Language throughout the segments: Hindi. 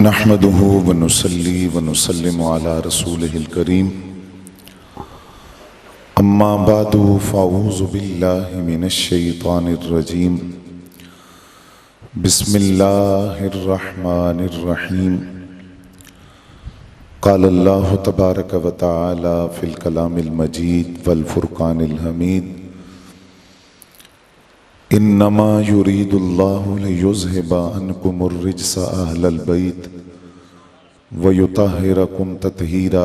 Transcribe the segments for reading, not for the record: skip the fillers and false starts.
नहमदुहु व नुसल्ली व नुसल्लिमु अला रसूलिहिल करीम अम्मा बादु फ़अऊज़ु बिल्लाहि मिनश शैतानिर रजीम बिस्मिल्लाहिर रहमानिर रहीम क़ाल अल्लाहु तबारक व तआला फ़िल कलामिल मजीद वल फ़ुरक़ानिल हमीद इन्नमा युरीदुल्लाहु लियुज़हिबा अन्कुमुर रिज्स अहलल बैत व युतहिरकुम तत्हीरा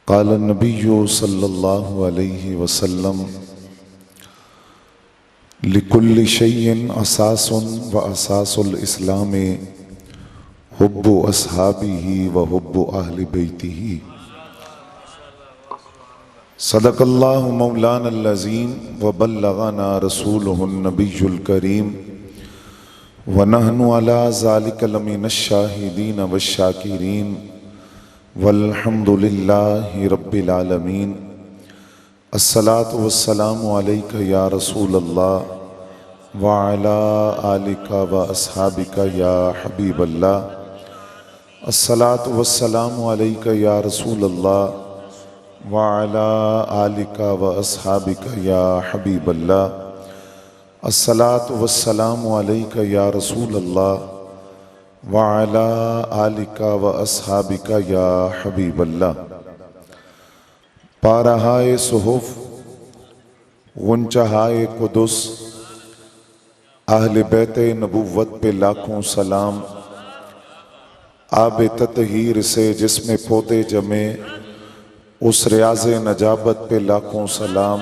क़ाल नबिय्यु सल्लल्लाहु अलैहि वसल्लम लिकुल्लि शैइन असासुन व असासुल इस्लामी हुब्बु अस्हाबिही व हुब्बु अहलि बैतिही। सदक़ल्लाहु मौलानल अज़ीम व बल्लग़ना रसूलुहुन नबियुल करीम व नहनु अला ज़ालिका लमिनश शाहिदीन वश्शाकिरीन वल्हम्दुलिल्लाहि रब्बिल आलमीन। अस्सलातु वस्सलामु अलैका या रसूलल्लाह व अला आलिका व अस्हाबिका या हबीबल्लाह। अस्सलातु वस्सलामु अलैका या रसूलल्लाह व अला आलिका व अस्हाबिका या हबीबल्लाह। अस्सलातु वस्सलामु अलैका या रसूलल्लाह व अला आलिका व अस्हाबिका या हबीबल्लाह। पारहाए सुहुफ गुंचहाए कुदुस अहले बैते नबुव्वत पे लाखों सलाम। आब ततहीर से जिसमें पौधे जमे उस रियाज़ नजाबत पे लाखों सलाम।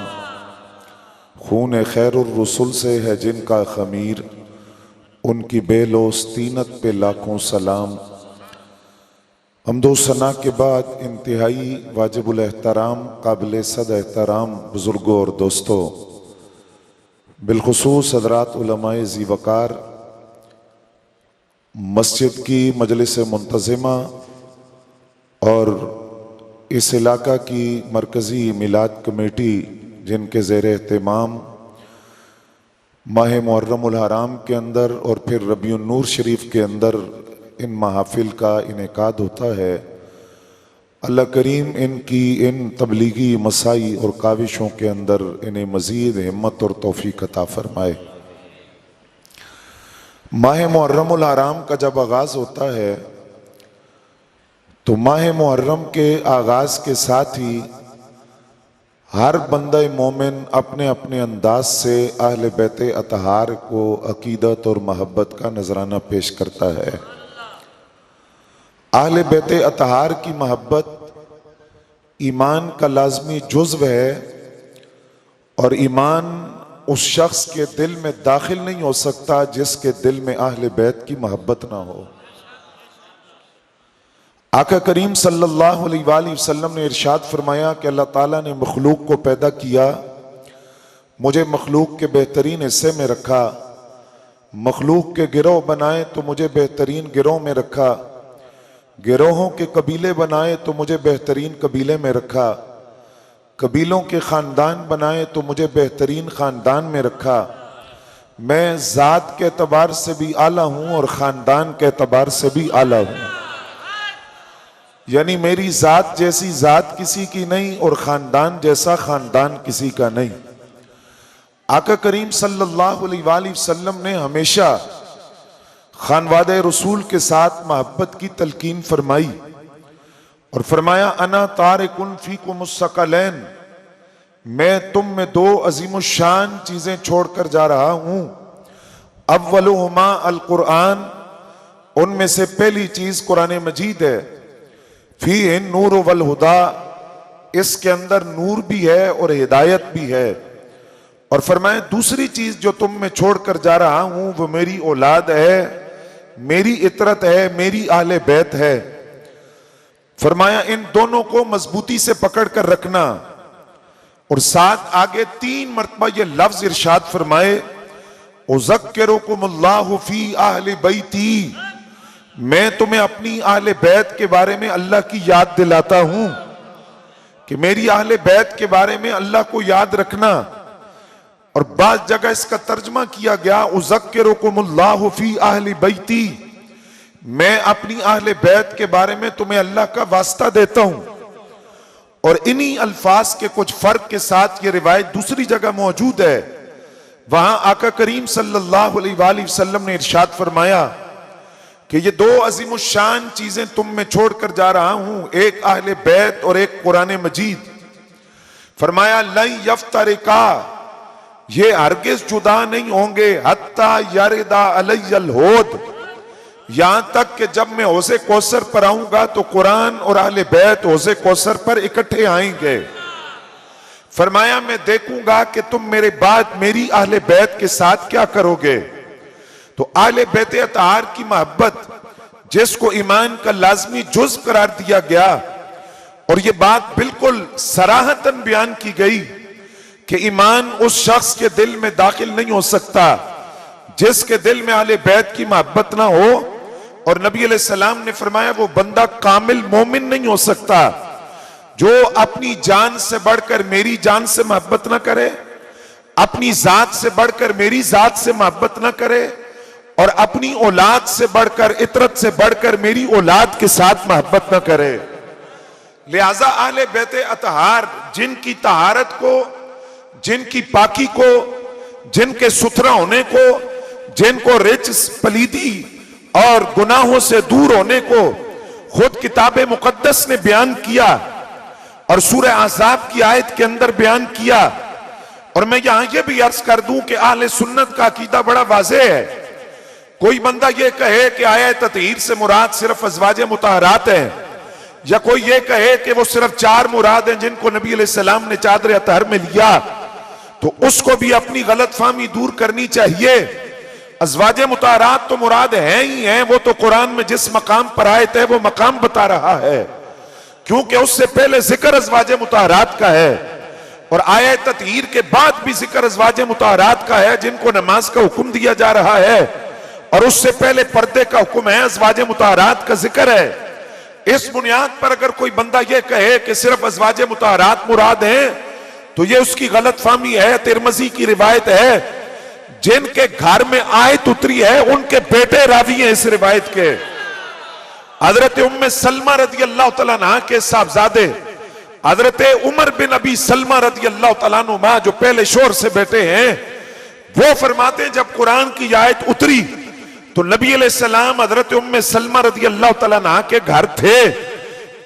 खून खैरुर रसूल से है जिनका खमीर उनकी बेलोस तीनत पे लाखों सलाम। हम्दो सना के बाद इंतहाई वाजिबुल एहतराम काबिल सद एहतराम बुजुर्गों और दोस्तों, बिलखुसूस हज़रात उलमाए ज़ी वक़ार, मस्जिद की मजलिस मुंतज़िमा और इस इलाका की मरकज़ी मिलाद कमेटी जिनके ज़ेर एहतमाम माह मुहर्रमुल हराम के अंदर और फिर रबीउन नूर शरीफ के अंदर इन महाफिल का इनेकाद होता है, अल्लाह करीम इनकी इन तबलीगी मसाई और काविशों के अंदर इन्हें मज़ीद हिम्मत और तौफीक अता फरमाए। माह मुहर्रमुल हराम का जब आगाज़ होता है तो माह मुहर्रम के आगाज़ के साथ ही हर बंदा मोमिन अपने अपने अंदाज से अहले बैते अतहार को अकीदत और मोहब्बत का नजराना पेश करता है। अहले बैते अतहार की मोहब्बत ईमान का लाजमी जुज़्व है और ईमान उस शख्स के दिल में दाखिल नहीं हो सकता जिसके दिल में अहले बैत की मोहब्बत ना हो। आका करीम सल्लल्लाहु अलैहि वसल्लम ने इरशाद फरमाया कि अल्लाह ताला ने मखलूक को पैदा किया, मुझे मखलूक के बेहतरीन हिस्से में रखा। मखलूक के गिरोह बनाए तो मुझे बेहतरीन गिरोह में रखा। गिरोहों के कबीले बनाए तो मुझे बेहतरीन कबीले में रखा। कबीलों के ख़ानदान बनाए तो मुझे बेहतरीन ख़ानदान में रखा। मैं ज़ात के एतबार से भी आला हूँ और ख़ानदान के एतबार से भी आला हूँ। यानी मेरी ज़ात जैसी ज़ात किसी की नहीं और ख़ानदान जैसा ख़ानदान किसी का नहीं। आका करीम सल्लल्लाहु अलैहि वसल्लम ने हमेशा खानवादे रसूल के साथ मोहब्बत की तलकीन फरमाई और फरमाया अना तारिकुन फीकुमुस सकलैन, मैं तुम में दो अजीमुशान चीजें छोड़कर जा रहा हूं। अव्वलुहुमा अल कुरान, उनमें से पहली चीज कुरान मजीद है। फीहि नूर वल हुदा, इसके अंदर नूर भी है और हिदायत भी है। और फरमाया दूसरी चीज जो तुम में छोड़कर जा रहा हूं वो मेरी औलाद है, मेरी इतरत है, मेरी आले बैत है। फरमाया इन दोनों को मजबूती से पकड़ कर रखना। और साथ आगे 3 मरतबा ये लफ्ज इरशाद फरमाए उज़क्किरुकुमुल्लाहु फी अहली बैती, मैं तुम्हें अपनी अहले बैत के बारे में अल्लाह की याद दिलाता हूं कि मेरी अहले बैत के बारे में अल्लाह को याद रखना। और बात जगह इसका तर्जमा किया गया उज़क्किरुकुमुल्लाहु फी अहली बैती, मैं अपनी अहले बैत के बारे में तुम्हें अल्लाह का वास्ता देता हूं। और इन्हीं अल्फाज के कुछ फर्क के साथ ये रिवायत दूसरी जगह मौजूद है। वहां आका करीम सल्लल्लाहु अलैहि वसल्लम ने इरशाद फरमाया कि ये दो अजीमुशान चीजें तुम में छोड़कर जा रहा हूं, एक अहले बैत और एक कुरान मजीद। फरमाया लन यफ्तरिका, ये हरगिज जुदा नहीं होंगे, हत्ता यरिदा अलैयल होद, यहां तक कि जब मैं हौज़े कौसर पर आऊंगा तो कुरान और अहले बैत हौज़े कौसर पर इकट्ठे आएंगे। फरमाया मैं देखूंगा कि तुम मेरे बाद मेरी अहले बैत के साथ क्या करोगे। तो अहले बैत अतहार की मोहब्बत, जिसको ईमान का लाजमी जुज़ करार दिया गया, और ये बात बिल्कुल सराहतन बयान की गई कि ईमान उस शख्स के दिल में दाखिल नहीं हो सकता जिसके दिल में अहले बैत की मोहब्बत ना हो। और नबी अलैहिस्सलाम ने फरमाया वो बंदा कामिल मोमिन नहीं हो सकता जो अपनी जान से बढ़कर मेरी जान से मोहब्बत ना करे, अपनी जात से बढ़कर मेरी जात से मोहब्बत ना करे, और अपनी औलाद से बढ़कर, इतरत से बढ़कर मेरी औलाद के साथ मोहब्बत ना करे। लिहाजा अहले बैत अतहार जिनकी तहारत को, जिनकी पाकी को, जिनके सुथरा होने को, जिनको रिच पलीदी और गुनाहों से दूर होने को खुद किताब मुकद्दस ने बयान किया और सूरह अहज़ाब की आयत के अंदर बयान किया। और मैं यहां यह भी अर्ज कर दूं कि अहले सुन्नत का अकीदा बड़ा वाज़ेह है। कोई बंदा यह कहे कि आयत ततहीर से मुराद सिर्फ अज़वाज मुतहरात है, या कोई यह कहे कि वो सिर्फ 4 मुराद हैं जिनको नबी अलैहिस्सलाम ने चादर अतहर में लिया, तो उसको भी अपनी गलत फहमी दूर करनी चाहिए। अज़वाज मुतहरात तो मुराद है ही है, वो तो कुरान में जिस मकाम पर आयत है वो मकाम बता रहा है, क्योंकि उससे पहले जिक्र अज़वाज मुतहरात का है और आयत ततहीर के बाद भी जिक्र अज़वाज मुतहरात का है जिनको नमाज का हुक्म दिया जा रहा है, और उससे पहले पर्दे का हुक्म है, अज़वाज मुतहरात का जिक्र है। इस बुनियाद पर अगर कोई बंदा यह कहे कि सिर्फ अज़वाज मुतहरात मुराद है तो यह उसकी गलत फहमी है। तिरमिज़ी की रिवायत है, जिनके घर में आयत उतरी है उनके बेटे रावी हैं इस रिवायत के। हजरत उम्मे सलमा रज़ी अल्लाह तआला अन्हा के साहबजादे हजरत उमर बिन अबी सलमा रज़ी अल्लाह तआला अन्हुमा, जो पहले शोहर से बेटे हैं, वो फरमाते हैं जब कुरान की आयत उतरी तो नबी अलैहिस्सलाम हजरत उम्मे सलमा रज़ी अल्लाह तआला अन्हा के घर थे।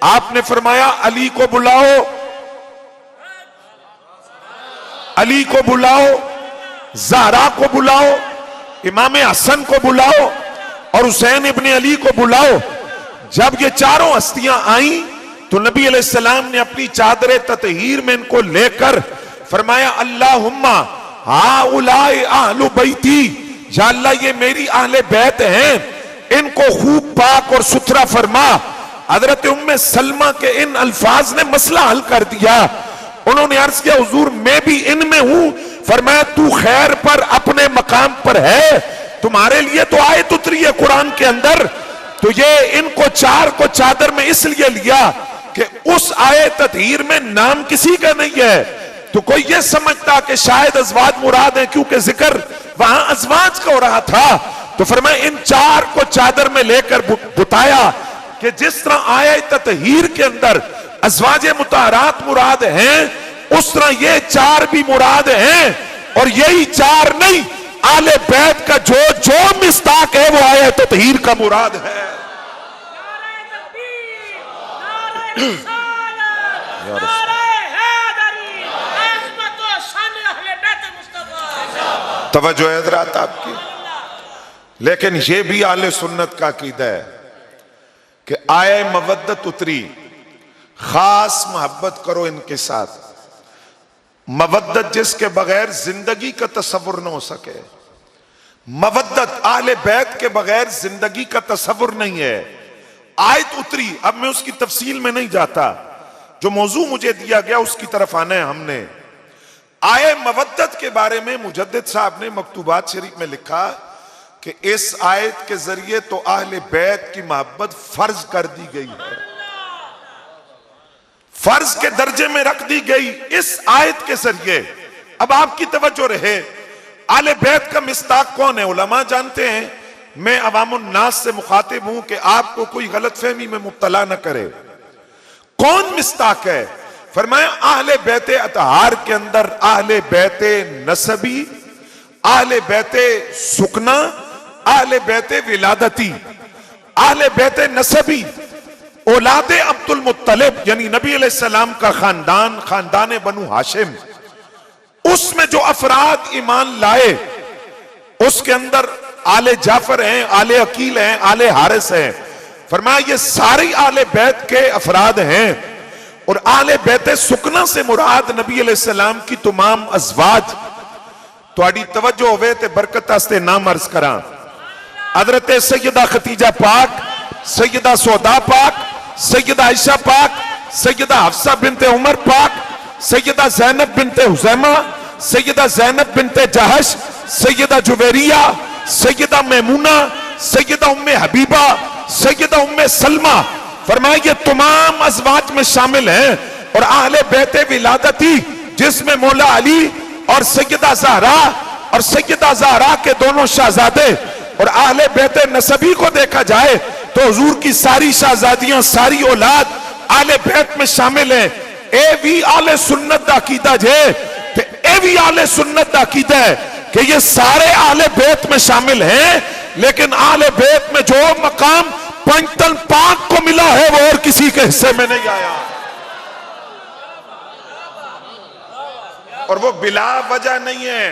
आपने फरमाया अली को बुलाओ, अली को बुलाओ, ज़हरा को बुलाओ, इमाम हसन को बुलाओ और हुसैन इब्ने अली को बुलाओ। जब ये चारों हस्तियां आई तो नबी अलैहिस्सलाम ने अपनी चादर ततहीर में इनको लेकर फरमाया अल्लाहुम्मा हाउलाए अहलु बैती, या अल्लाह ये मेरी अहले बैत हैं, इनको खूब पाक और सुथरा फरमा। हजरत उम्मे सलमा के इन अल्फाज ने मसला हल कर दिया। उन्होंने अर्ज किया हुजूर मैं भी इनमें हूं। फरमाया तू खैर पर अपने मकाम पर है, तुम्हारे लिए तो आयत उतरी है कुरान के अंदर। तो ये इनको 4 को चादर में इसलिए लिया कि उस आयत ततहीर में नाम किसी का नहीं है, तो कोई ये समझता कि शायद अज़वाज मुराद है क्योंकि जिक्र वहां अज़वाज का हो रहा था। तो फरमाया इन 4 को चादर में लेकर बुताया कि जिस तरह आयत ततहीर के अंदर अज़वाज मुतहरात मुराद हैं, उस तरह ये 4 भी मुराद हैं। और यही 4 नहीं, आले बैत का जो मिस्ताक है वो आयत ततहीर का मुराद है। तवज्जो है हज़रात आपकी। लेकिन ये भी आले सुन्नत का अकीदा है कि आए मवद्दत उतरी, खास मोहब्बत करो इनके साथ, मवद्दत जिसके बगैर जिंदगी का तसव्वुर न हो सके। मवद्दत आले बैत के बगैर जिंदगी का तसव्वुर नहीं है। आयत उतरी, अब मैं उसकी तफसील में नहीं जाता, जो मौजू मुझे दिया गया उसकी तरफ आना है हमने। आए मवद्दत के बारे में मुजद्दिद साहब ने मकतूबात शरीफ में लिखा कि इस आयत के जरिए तो अहले बैत की मोहब्बत फर्ज कर दी गई है, फर्ज के दर्जे में रख दी गई इस आयत के जरिए। अब आपकी तवज्जो रहे, आले बैत का मिस्ताक कौन है? उलमा जानते हैं मैं अवामुन्नास से मुखातिब हूं कि आपको कोई गलतफहमी में मुब्तला न करे। कौन मिस्ताक है? फरमाया आहले बैते अतहार के अंदर आहले बैते नसबी, आहले बैते सुकना, आहले बैते विलादती। आहले बैते नसबी औलादे अब्दुल मुत्तलिब यानी नबी अलैहिस्सलाम का खानदान, खानदान बनु हाशिम, उसमें जो अफराद ईमान लाए उसके अंदर आले जाफर हैं, आले अकील हैं, आले हारिस हैं। फरमाया ये सारी आले बैत के अफराद हैं। और आले बैते सुकना से मुराद नबी अलैहिस्सलाम की तमाम अज़वाज। तुहाडी तवज्जो होवे ते बरकत वास्ते नाम अर्ज करा। हजरत सैयदा खतीजा पाक, सैयदा सौदा पाक, सैयदा आयशा पाक, सैयदा हफ्सा बिनते उमर पाक, सैयदा ज़ैनब बिनते हुज़ैमा, सैयदा ज़ैनब बिनते जहश, सैयदा जुवैरिया, सैयदा मैमूना, सैयदा उम्मे हबीबा, सैयदा उम्मे सलमा। फरमाया ये तमाम अज़वाज में शामिल हैं। और आहले बैते विलादती जिसमें मौला अली और सैयदा ज़हरा और सैयदा ज़हरा के दोनों शहजादे, और आहले बैते नसबी को देखा जाए तो हुजूर की सारी शहजादियां, सारी औलाद आले बैत में शामिल है। ए भी आले सुन्नत दा अकीदा जे ते ए भी आले सुन्नत दा अकीदा है कि ये सारे आले बैत में शामिल हैं। लेकिन आले बैत में जो मकाम पंचतन पाक को मिला है वो और किसी के हिस्से में नहीं आया। और वो बिला वजह नहीं है।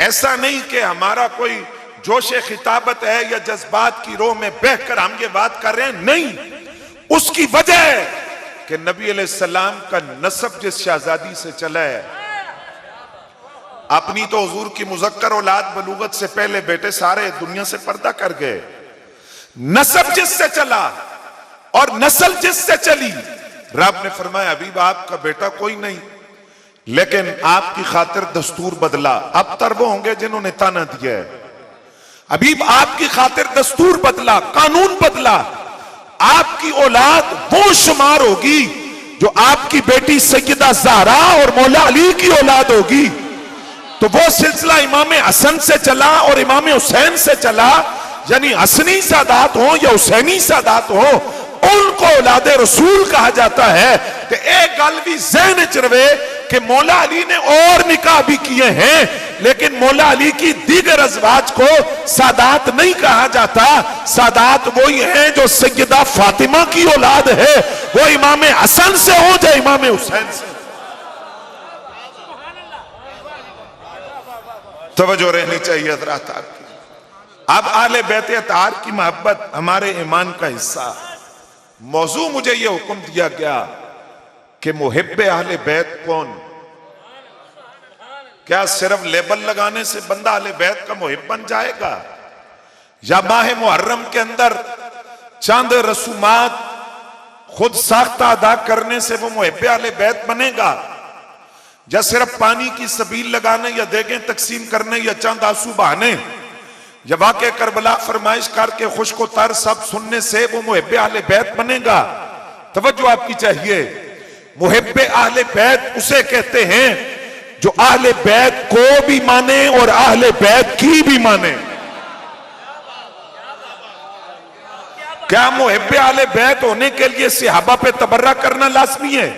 ऐसा नहीं कि हमारा कोई जोश खिताबत है या जज्बात की रोह में बहकर हम ये बात कर रहे हैं, नहीं। उसकी वजह है कि नबी अलैहिस्सलाम का नसब जिस शहजादी से चला है, अपनी तो हुजूर की मुज़क्कर औलाद बलूगत से पहले बेटे सारे दुनिया से पर्दा कर गए। नसब जिससे चला और नस्ल जिससे चली, रब ने फरमाया अभी आपका बेटा कोई नहीं, लेकिन आपकी खातिर दस्तूर बदला। अब तर वो होंगे जिन्होंने ताना दिया है। अभी आपकी खातिर दस्तूर बदला, कानून बदला। आपकी औलाद वो शुमार होगी जो आपकी बेटी सैयदा ज़हरा और मौला अली की औलाद होगी। तो वो सिलसिला इमाम हसन से चला और इमाम हुसैन से चला, यानी हसनी सादात हो या हुसैनी सादात हो, उनको औलादे रसूल कहा जाता है। तो एक गल भी ज़हन च रवे कि मौला अली ने और निकाह भी किए हैं, लेकिन मौला अली की दीगर अज़वाज को सादात नहीं कहा जाता। सादात वही हैं जो सैयदा फातिमा की औलाद है, वो इमाम हसन से हो या इमाम हुसैन से। तवज्जो रहनी चाहिए हज़रात आपकी। अब आले बैते अतार की मोहब्बत हमारे ईमान का हिस्सा। मौजू मुझे यह हुक्म दिया गया कि मुहिब्बे अहले बैत कौन? क्या सिर्फ लेबल लगाने से बंदा अहले बैत का मुहिब बन जाएगा? या माह मुहर्रम के अंदर चंद रसूमात खुद साख्ता अदा करने से वो मुहिब्बे अहले बैत बनेगा? या सिर्फ पानी की सबील लगाने या देगें तकसीम करने या चंद आंसू बहाने या वाक़े करबला फरमाइश करके खुश्को तर सब सुनने से वो मुहिब्बे अहले बैत बनेगा? तवज्जो आपकी चाहिए। मुहिब्बे अहले बैत उसे कहते हैं जो अहले बैत को भी माने और अहले बैत की भी माने। क्या मुहिब्बे अहले बैत होने के लिए सहाबा पे तबर्रा करना लाजमी है?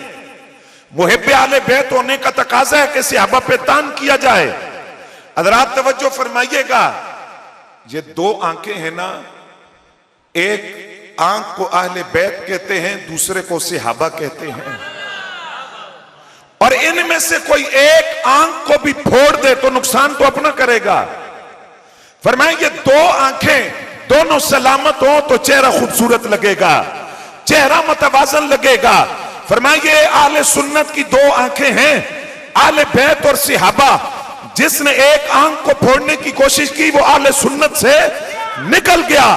मुहिब्बे अहले बैत होने का तकाजा है कि सहाबा पे तान किया जाए। हज़रात तवज्जो फरमाइएगा, ये दो आंखें हैं ना, एक आंख को अहले बैत कहते हैं, दूसरे को सहाबा कहते हैं। और इनमें से कोई एक आंख को भी फोड़ दे तो नुकसान तो अपना करेगा। फरमाया ये दो आंखें दोनों सलामत हो तो चेहरा खूबसूरत लगेगा, चेहरा मतवाजन लगेगा। फरमाया ये आले सुन्नत की दो आंखें हैं, आले बैत और सहाबा। जिसने एक आंख को फोड़ने की कोशिश की वो आले सुन्नत से निकल गया।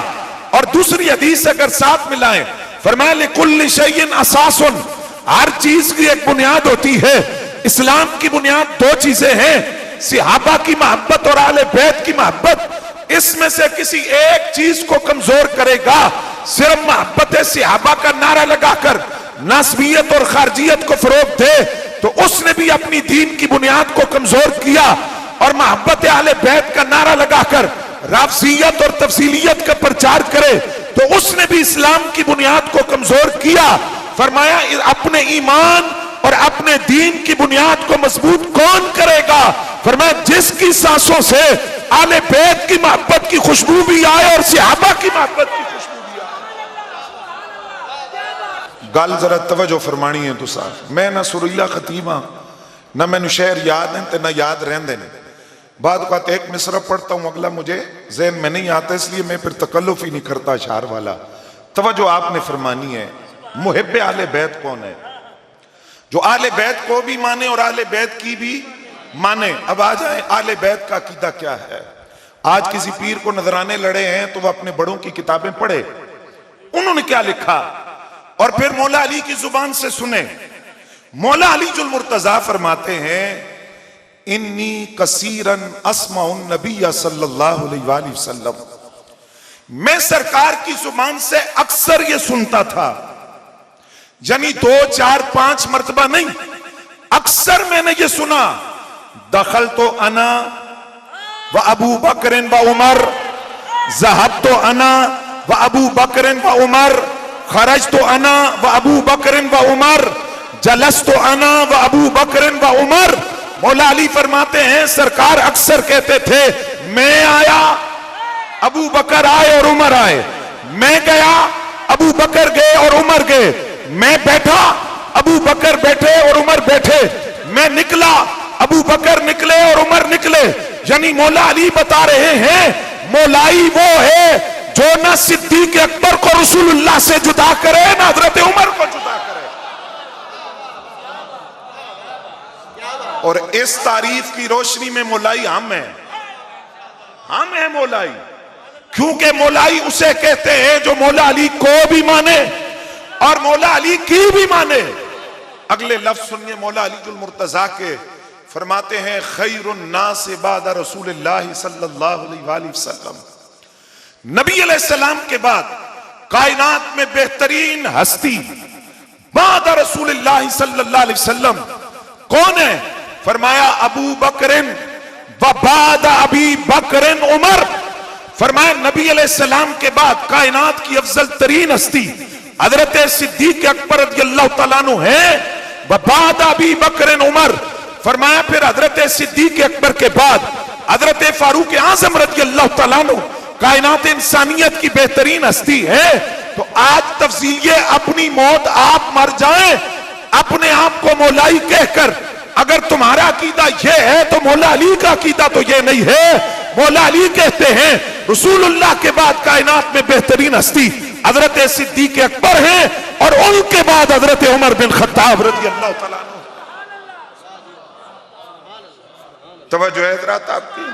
और दूसरी हदीस अगर साथ मिलाएं, फरमाया लिकुल्लि शैइन असासुन, हर चीज की एक बुनियाद होती है। इस्लाम की बुनियाद दो चीजें हैं, सहाबा की मोहब्बत और आले बैत की मोहब्बत। इसमें से किसी एक चीज को कमजोर करेगा, सिर्फ मोहब्बत सहाबा का नारा लगाकर नस्बियत और खारजियत को फरोग दे, तो उसने भी अपनी दीन की बुनियाद को कमजोर किया। और मोहब्बत आले बैत का नारा लगाकर राफजियत और तफसीलियत का प्रचार करे तो उसने भी इस्लाम की बुनियाद को कमजोर किया। फरमाया अपने ईमान और अपने दीन की बुनियाद को मजबूत कौन करेगा? फरमाया जिसकी सांसों से आले बैत की मोहब्बत की खुशबू भी आए और सहाबा की मोहब्बत की खुशबू भी आए। गल जरा तवज्जो फरमानी है तुसा। मैं ना सुरीला खतीब हाँ, ना मैनू शेर याद है ते ना याद रहंदे ने। बाद का एक मिसरा पढ़ता हूं, अगला मुझे ज़हन में नहीं आता, इसलिए मैं फिर तकल्लुफ ही नहीं करता अशार वाला। तवज्जो आपने फरमानी है। मुहिब्बे आले बैत कौन है? जो आले बैत को भी माने और आले बैत की भी माने। अब आ जाए आले बैत का अकीदा क्या है। आज किसी पीर को नजराने लड़े हैं तो वह अपने बड़ों की किताबें पढ़े, उन्होंने क्या लिखा और फिर मौला अली की जुबान से सुने। मौला अली जुल मुर्तजा फरमाते हैं, इन्नी कसीरन अस्माउन नबिया सल्लल्लाहु अलैहि वसल्लम, मैं सरकार की जुबान से अक्सर ये सुनता था, यानी 2, 4, 5 मर्तबा नहीं, अक्सर मैंने ये सुना। दखल तो अना व अबू बकरिन व उमर, ज़हब तो अना व अबू बकरिन व उमर, खरज तो अना व अबू बकरिन व उमर, जलस तो अना व अबू बकरिन व उमर। मौला अली फरमाते हैं सरकार अक्सर कहते थे, मैं आया अबू बकर आए और उमर आए, मैं गया अबू बकर गए और उमर गए, मैं बैठा अबू बकर बैठे और उमर बैठे, मैं निकला अबू बकर निकले और उमर निकले। यानी मौला अली बता रहे हैं मौलाई वो है जो ना सिद्दीक अकबर को रसूलुल्लाह से जुदा करे, ना हजरत उमर को जुदा करे। और इस तारीफ की रोशनी में मौलाई हम है मौलाई, क्योंकि मौलाई उसे कहते हैं जो मौला अली को भी माने और मौला अली की भी माने। अगले लफ्ज सुनिए मौला अली जुल मुर्तजा के, फरमाते हैं खैरुन नास बाद रसूलुल्लाह सल्लल्लाहु अलैहि वसल्लम, नबी अलैहिस्सलाम के बाद कायनात में बेहतरीन हस्ती बाद रसूलुल्लाह सल्लल्लाहु अलैहि वसल्लम कौन है? फरमाया अबू बकरिन व बाद अबी बकरिन उमर। फरमाया नबी अलैहिस्सलाम के बाद कायनात की अफजल तरीन हस्ती हजरत सिद्दीक अकबर रज़ियल्लाहु तआला अन्हु है, व बाद अबी बकरिन उमर। फरमाया फिर हजरत सिद्दीक अकबर के बाद हजरत फारूक आज़म रज़ियल्लाहु तआला अन्हु कायनात इंसानियत की बेहतरीन हस्ती है। तो आज तफसील अपनी मौत आप मर जाएं, अपने आप को मौलाई कहकर, अगर तुम्हारा अकीदा यह है तो मौला अली का अकीदा तो यह नहीं है। मौला अली कहते हैं रसूलुल्लाह के बाद कायनात में बेहतरीन हस्ती हजरत सिद्दीक अकबर हैं और उनके बाद हजरत उमर बिन खत्ताब रज़ियल्लाहु तआला अन्हु। तवज्जो है हज़रात आपकी।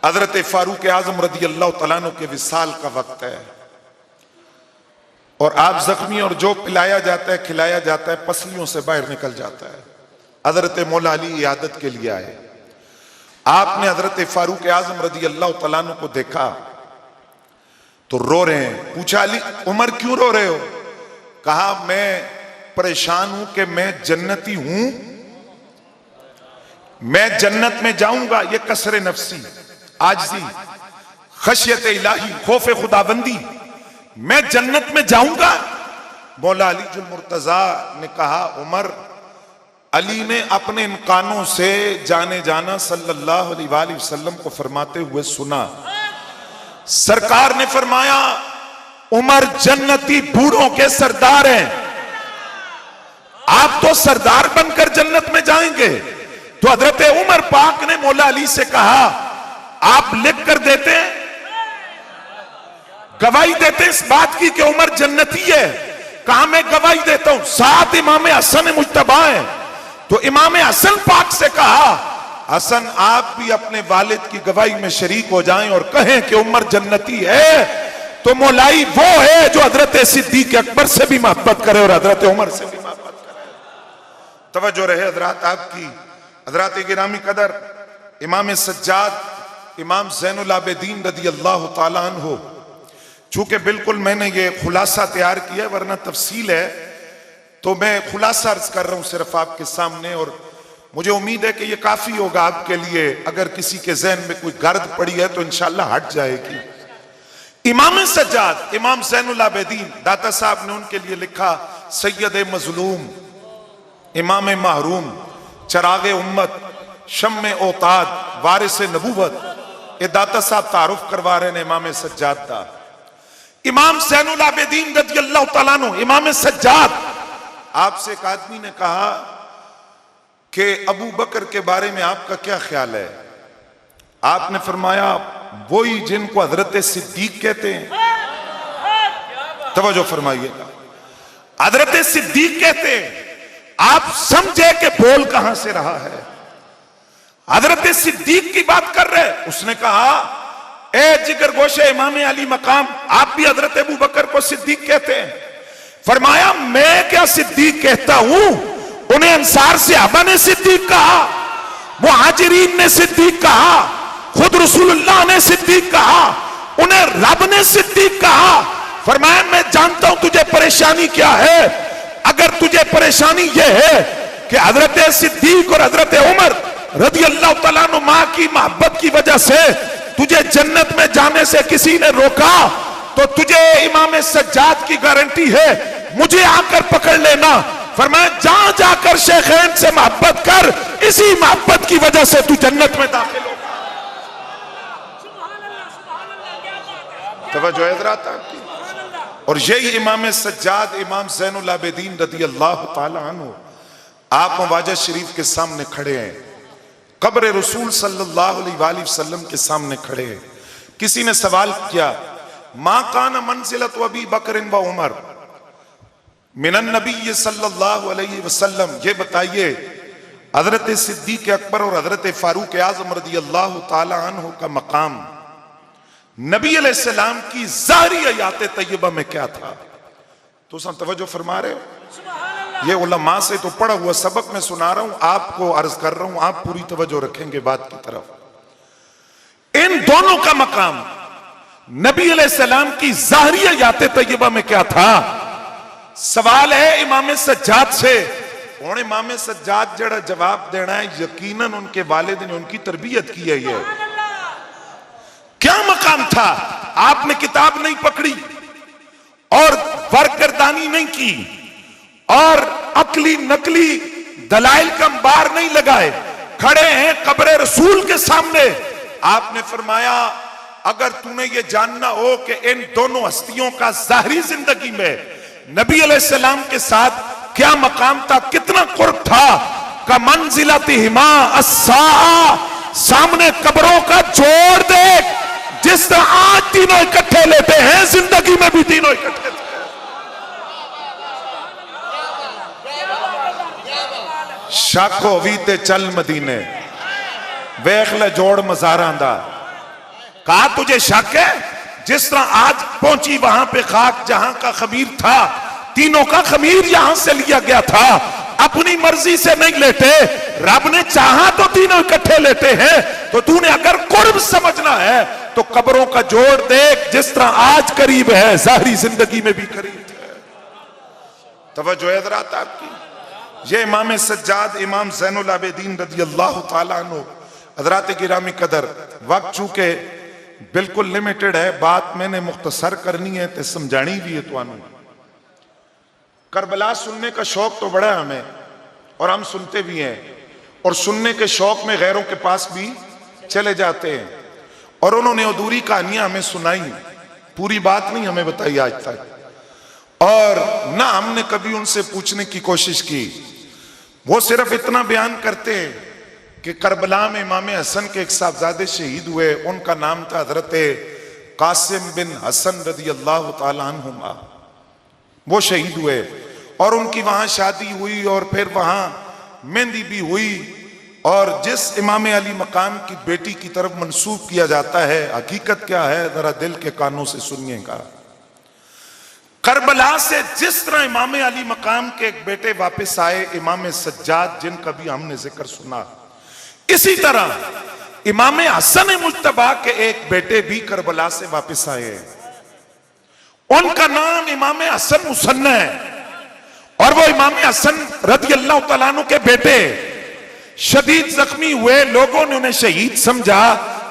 हजरत फारूक आज़म रज़ियल्लाहु तआला अन्हु के विसाल का वक्त है और आप जख्मी और जो पिलाया जाता है खिलाया जाता है पसलियों से बाहर निकल जाता है। हजरत मौला अली इयादत के लिए आए, आपने हजरत फारूक आज़म रज़ियल्लाहु तआला अन्हु को देखा तो रो रहे हैं। पूछा अली उमर क्यों रो रहे हो? कहा मैं परेशान हूं कि मैं जन्नती हूं, मैं जन्नत में जाऊंगा। ये कसरे नफ्सी, आजजी, खशियत इलाही, खौफ खुदाबंदी, मैं जन्नत में जाऊंगा। मौला अली जुल मुर्तजा ने कहा उमर, अली ने अपने इन कानों से जाने जाना सल्लल्लाहु अलैहि वसल्लम को फरमाते हुए सुना। सरकार ने फरमाया उमर जन्नती बूढ़ों के सरदार हैं, आप तो सरदार बनकर जन्नत में जाएंगे। तो हजरत उमर पाक ने मौला अली से कहा आप लिख कर देते, गवाही देते इस बात की कि उमर जन्नती है। कहा मैं गवाही देता हूं, साथ इमाम हसन मुज्तबा है। तो इमाम हसन पाक से कहा हसन आप भी अपने वालिद की गवाही में शरीक हो जाएं और कहें कि उमर जन्नती है। तो मौलाई वो है जो हजरत सिद्दीक अकबर से भी मोहब्बत करे और हजरत उमर से भी मोहब्बत करे। तवज्जो रहे हजरात आपकी। हजरात गिरामी कदर, इमाम सज्जाद इमाम ज़ैनुल आबिदीन रज़ियल्लाहु ताला अन्हु, चूंकि बिल्कुल मैंने ये खुलासा तैयार किया वरना तफसील है तो मैं खुलासा अर्ज कर रहा हूं सिर्फ आपके सामने। और मुझे उम्मीद है कि ये काफी होगा आपके लिए। अगर किसी के जहन में कोई गर्द पड़ी है तो इंशाल्लाह हट जाएगी। इमाम सज्जाद इमाम ज़ैनुल आबिदीन दाता साहब ने उनके लिए लिखा, सैयद मजलूम, इमाम महरूम, चरागे उम्मत, शम्मे औताद, वारिस नबूवत। ये दाता साहब तारुफ करवा रहे हैं इमाम सज्जाद का। इमाम ज़ैनुल आबिदीन रज़ी अल्लाह तआला अन्हु, इमाम सज्जाद। आपसे एक आदमी ने कहा कि अबू बकर के बारे में आपका क्या ख्याल है? आपने फरमाया, वही जिनको हजरत सिद्दीक कहते हैं। तवज्जो फरमाइएगा, हजरत सिद्दीक कहते हैं। आप समझे कि बोल कहां से रहा है? हजरत सिद्दीक की बात कर रहे। उसने कहा, ए जिगर गोशे इमाम अली मकाम, आप भी हजरत अबू बकर को सिद्दीक कहते हैं? फरमाया, मैं क्या सिद्दीक कहता हूं, उन्हें अंसार सहाबा ने सिद्दीक कहा, मुहाजिरीन ने सिद्दीक कहा, खुद रसूलुल्लाह ने सिद्दीक कहा, उन्हें रब ने सिद्दीक कहा। फरमाया, मैं जानता हूं तुझे परेशानी क्या है। अगर तुझे परेशानी यह है कि हजरत सिद्दीक और हजरत उमर रज़ी अल्लाह तआला अन्हु मां की मोहब्बत की वजह से तुझे जन्नत में जाने से किसी ने रोका, तो तुझे इमाम सज्जाद की गारंटी है, मुझे आकर पकड़ लेना। फरमाया, जहां जाकर शेखैन से मोहब्बत कर, इसी मोहब्बत की वजह से तू जन्नत में दाखिल होगा। तवज्जो है हज़रात आपकी। और यही इमाम सज्जाद इमाम ज़ैनुल आबिदीन रज़ी अल्लाह तआला अन्हु आप मवाजा शरीफ के सामने खड़े हैं, कब्र रसूल सल्लल्लाहु अलैहि वसल्लम के सामने खड़े हैं। किसी ने सवाल किया, मा कान मंजिलत अबी बकर व उमर मिनन नबी सल्लल्लाहु अलैहि वसल्लम, ये बताइए हजरत सिद्दीक अकबर और हजरत फारूक आजम रज़ी अल्लाह तआला अन्हु का मकाम नबी अलैहिस्सलाम की ज़ाहिरी हयात तय्यबा में क्या था? तो सब तवज्जो फरमा रहे हो? ये उलमा से तो पढ़ा हुआ सबक मैं सुना रहा हूं, आपको अर्ज कर रहा हूं, आप पूरी तवज्जो रखेंगे बात की तरफ। इन दोनों का मकाम नबी अलैहिस्सलाम की ज़ाहिरी हयात तय्यबा में क्या था? सवाल है इमाम सज्जाद से। और इमाम सज्जाद जड़ा जवाब देना है, यकीनन उनके वालिद ने उनकी तरबियत की है। ये क्या मकाम था? आपने किताब नहीं पकड़ी और वरकरदानी नहीं की और अकली नकली दलाइल का अंबार नहीं लगाए, खड़े हैं कब्र रसूल के सामने। आपने फरमाया, अगर तूने ये जानना हो कि इन दोनों हस्तियों का ज़ाहिरी जिंदगी में नबी अलैहिस्सलाम के साथ क्या मकाम था, कितना कुर्ब था, का मंजिलतिहिमा अस्सा, सामने कब्रों का जोड़ देख। जिस तरह आज तीनों इकट्ठे लेते हैं, जिंदगी में भी तीनों इकट्ठे थे। शक होवी ते चल मदीने, वेख ले जोड़ मज़ारां दा। कहा तुझे शक है? जिस तरह आज पहुंची वहां पे खाक जहां का खमीर था, तीनों का खमीर यहां से लिया गया था, अपनी मर्जी से नहीं लेते, रब ने चाहा तो तीनों इकट्ठे लेते हैं। तो तूने अगर कुर्ब समझना है तो कब्रों का जोड़ देख, जिस तरह आज करीब है, ज़ाहिरी जिंदगी में भी करीब है। तवज्जो है हज़रात आपकी। ये इमाम सज्जाद इमाम ज़ैनुल आबिदीन रज़ी अल्लाह तआला अन्हु। हज़रात गिरामी कदर, वक्त चूंकि बिल्कुल लिमिटेड है, बात मैंने मुख्तसर करनी है तो समझानी भी है। तो करबला सुनने का शौक तो बड़ा है हमें, और हम सुनते भी हैं, और सुनने के शौक में गैरों के पास भी चले जाते हैं। और उन्होंने अधूरी कहानियां हमें सुनाई, पूरी बात नहीं हमें बताई आज तक, और ना हमने कभी उनसे पूछने की कोशिश की। वो सिर्फ इतना बयान करते हैं कि करबला में इमाम हसन के एक साहबजादे शहीद हुए, उनका नाम था हजरत कासिम बिन हसन रज़ी अल्लाह तआला अन्हुमा। वो शहीद हुए और उनकी वहां शादी हुई और फिर वहां मेहंदी भी हुई, और जिस इमाम अली मकाम की बेटी की तरफ मंसूब किया जाता है, हकीकत क्या है जरा दिल के कानों से सुनिएगा। करबला से जिस तरह इमाम अली मकाम के एक बेटे वापस आए, इमाम सज्जाद जिनका भी हमने जिक्र सुना, इसी तरह इमाम हसन मुज्तबा के एक बेटे भी करबला से वापस आए। उनका नाम इमाम हसन मुसन्ना है, और वो इमाम हसन रज़ी अल्लाह तआला अन्हु के बेटे शदीद जख्मी हुए लोगों ने उन्हें शहीद समझा,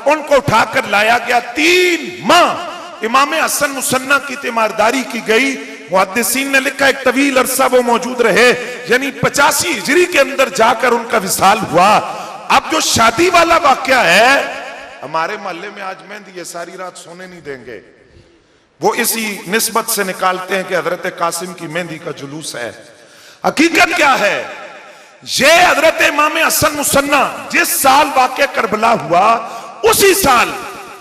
उनको उठाकर लाया गया। 3 माह इमाम हसन मुसन्ना की तीमारदारी की गई। मुहद्दिसीन ने लिखा एक तवील अरसा वो मौजूद रहे, यानी 85 हिजरी के अंदर जाकर उनका विसाल हुआ। अब जो शादी वाला वाकया है, हमारे मोहल्ले में आज मेहंदी, ये सारी रात सोने नहीं देंगे, वो इसी निस्बत से निकालते हैं कि हजरत कासिम की मेहंदी का जुलूस है। हकीकत क्या है, ये हजरत इमाम हसन मुसन्ना जिस साल वाकया करबला हुआ, उसी साल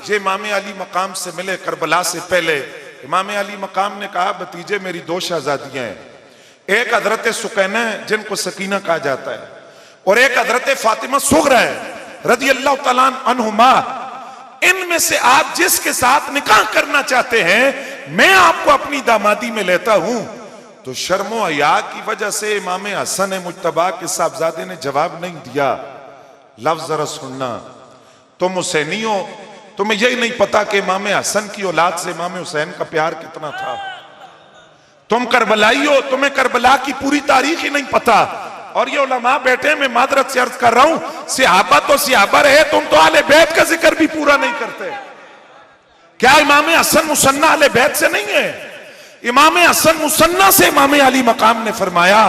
ये इमाम अली मकाम से मिले। करबला से पहले इमाम अली मकाम ने कहा, भतीजे मेरी 2 शहजादियां हैं, एक हजरत सुकैना है जिनको सकीना कहा जाता है, और एक हजरत फातिमा सुगरा है रजी अल्लाह तआला अन्हुमा। इनमें से आप जिसके साथ निकाह करना चाहते हैं, मैं आपको अपनी दामादी में लेता हूं। तो शर्मो हया की वजह से इमाम हसन मुज्तबा के साहबजादे ने जवाब नहीं दिया। लफ्ज जरा सुनना, तुम हुसैनी हो, तुम्हें यही नहीं पता कि इमाम हसन की औलाद से इमाम हुसैन का प्यार कितना था। तुम करबलाई हो, तुम्हें करबला की पूरी तारीख ही नहीं पता। और ये उलमा बैठे, मैं मादरत से अर्ज कर रहा हूं, सिहाबा तो सिहाबा रहे, तुम तो आले बैत का जिक्र भी पूरा नहीं करते। क्या इमाम हसन मुसन्ना आले बैत से नहीं है? इमाम हसन मुसन्ना से इमाम अली मकाम ने फरमाया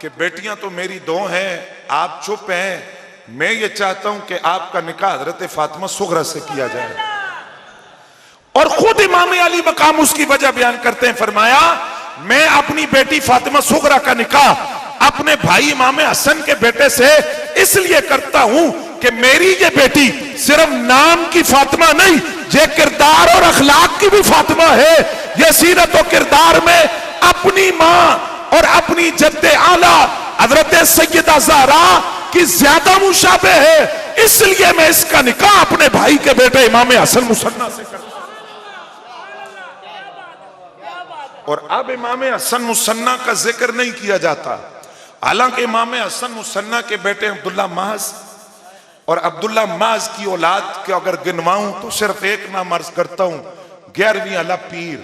कि बेटियां तो मेरी 2 हैं, आप चुप हैं, मैं ये चाहता हूं कि आपका निकाह हजरत फातिमा सुगरा से किया जाए। और खुद इमाम अली मकाम उसकी वजह बयान करते हैं, फरमाया मैं अपनी बेटी फातिमा सुगरा का निकाह अपने भाई इमाम हसन के बेटे से इसलिए करता हूं कि मेरी ये बेटी सिर्फ नाम की फातिमा नहीं, ये किरदार और अखलाक की भी फातिमा है। ये सीरत और किरदार में अपनी मां और अपनी जद्दे आला हजरत सैयदा ज़हरा की ज्यादा मुशाबे है, इसलिए मैं इसका निकाह अपने भाई के बेटे इमाम हसन मुसन्ना से करता हूं। और अब इमाम हसन मुसन्ना का जिक्र नहीं किया जाता, हालांकि इमाम हसन मुसन्ना के बेटे अब्दुल्ला महज और अब्दुल्ला महज की औलाद के अगर गिनवाऊं तो सिर्फ एक नाम अर्ज करता हूं, 11वीं अला पीर।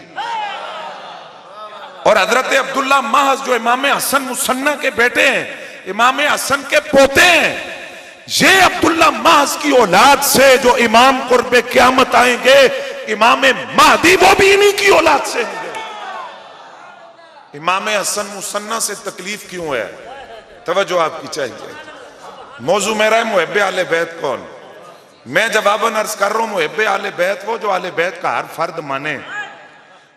और हजरत अब्दुल्ला महज जो इमाम हसन मुसन्ना के बेटे हैं, इमाम हसन के पोते हैं, ये अब्दुल्ला महज की औलाद से जो इमाम कुर्बे क़यामत आएंगे, इमाम महदी, वो भी इन्हीं की औलाद से होंगे। इमाम हसन मुसन्ना से तकलीफ क्यों है? तवज्जो आपकी चाहिए। मौजू मेरा है मुहब्बे आले बैत कौन। मैं जवाबन अर्ज कर रहा हूं, मुहब्बे आले बैत वो जो आले बैत का हर फर्द माने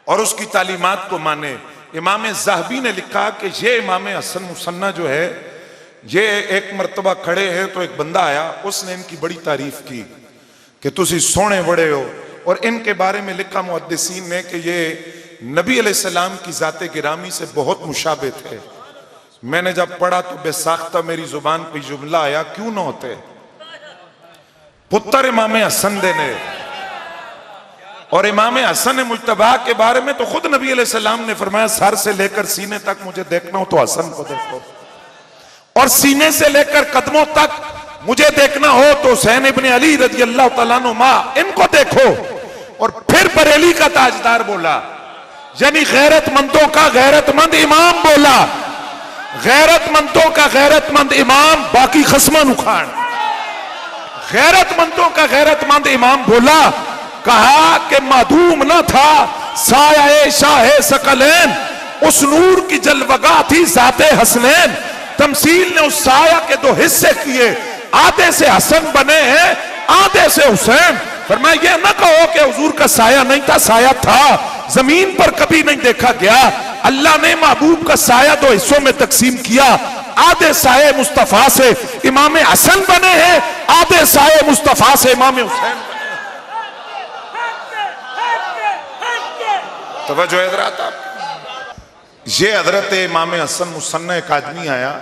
और उसकी तालीमात को माने। इमाम ज़हबी ने लिखा कि ये इमाम हसन मुसन्ना जो है, ये एक मरतबा खड़े हैं तो एक बंदा आया, उसने इनकी बड़ी तारीफ की कि तुसी सोने बड़े हो। और इनके बारे में लिखा मुहद्दिसीन ने कि ये नबी अलैहिस्सलाम की जाते गिरामी से बहुत मुशाबे थे। मैंने जब पढ़ा तो बेसाख्ता मेरी जुबान पे जुमला आया, क्यों ना होते पुत्र इमाम हसन देने। और इमाम हसन मुज्तबा के बारे में तो खुद नबी अलैहिस्सलाम ने फरमाया, सर से लेकर सीने तक मुझे देखना हो तो हसन को देखो, और सीने से लेकर कदमों तक मुझे देखना हो तो हुसैन इब्ने अली रज़ी अल्लाह तआला अन्हुमा इनको देखो। और फिर बरेली का ताजदार बोला, यानी गैरतमंदों का गैरतमंद इमाम बोला, गैरतमंदों का गैरतमंद इमाम, बाकी खसमान उखाड़। गैरतमंदों का गैरतमंद इमाम बोला, कहा कि मादूम न था साया शाह सकलैन, उस नूर की जलवगा थी जाते हसनैन। तमसील ने उस साया के 2 हिस्से किए, आधे से हसन बने हैं, आधे से हुसैन। फरमाया ये न कहो कि हुजूर का साया नहीं था, साया था, जमीन पर कभी नहीं देखा गया। अल्लाह ने महबूब का साया 2 हिस्सों में तकसीम किया, आधे साये मुस्तफा से इमाम हसन बने हैं, आधे साये मुस्तफा से इमाम हुसैन। तवज्जो है हज़रात आप। ये हजरत इमाम हसन मुसन्ना एक आदमी आया,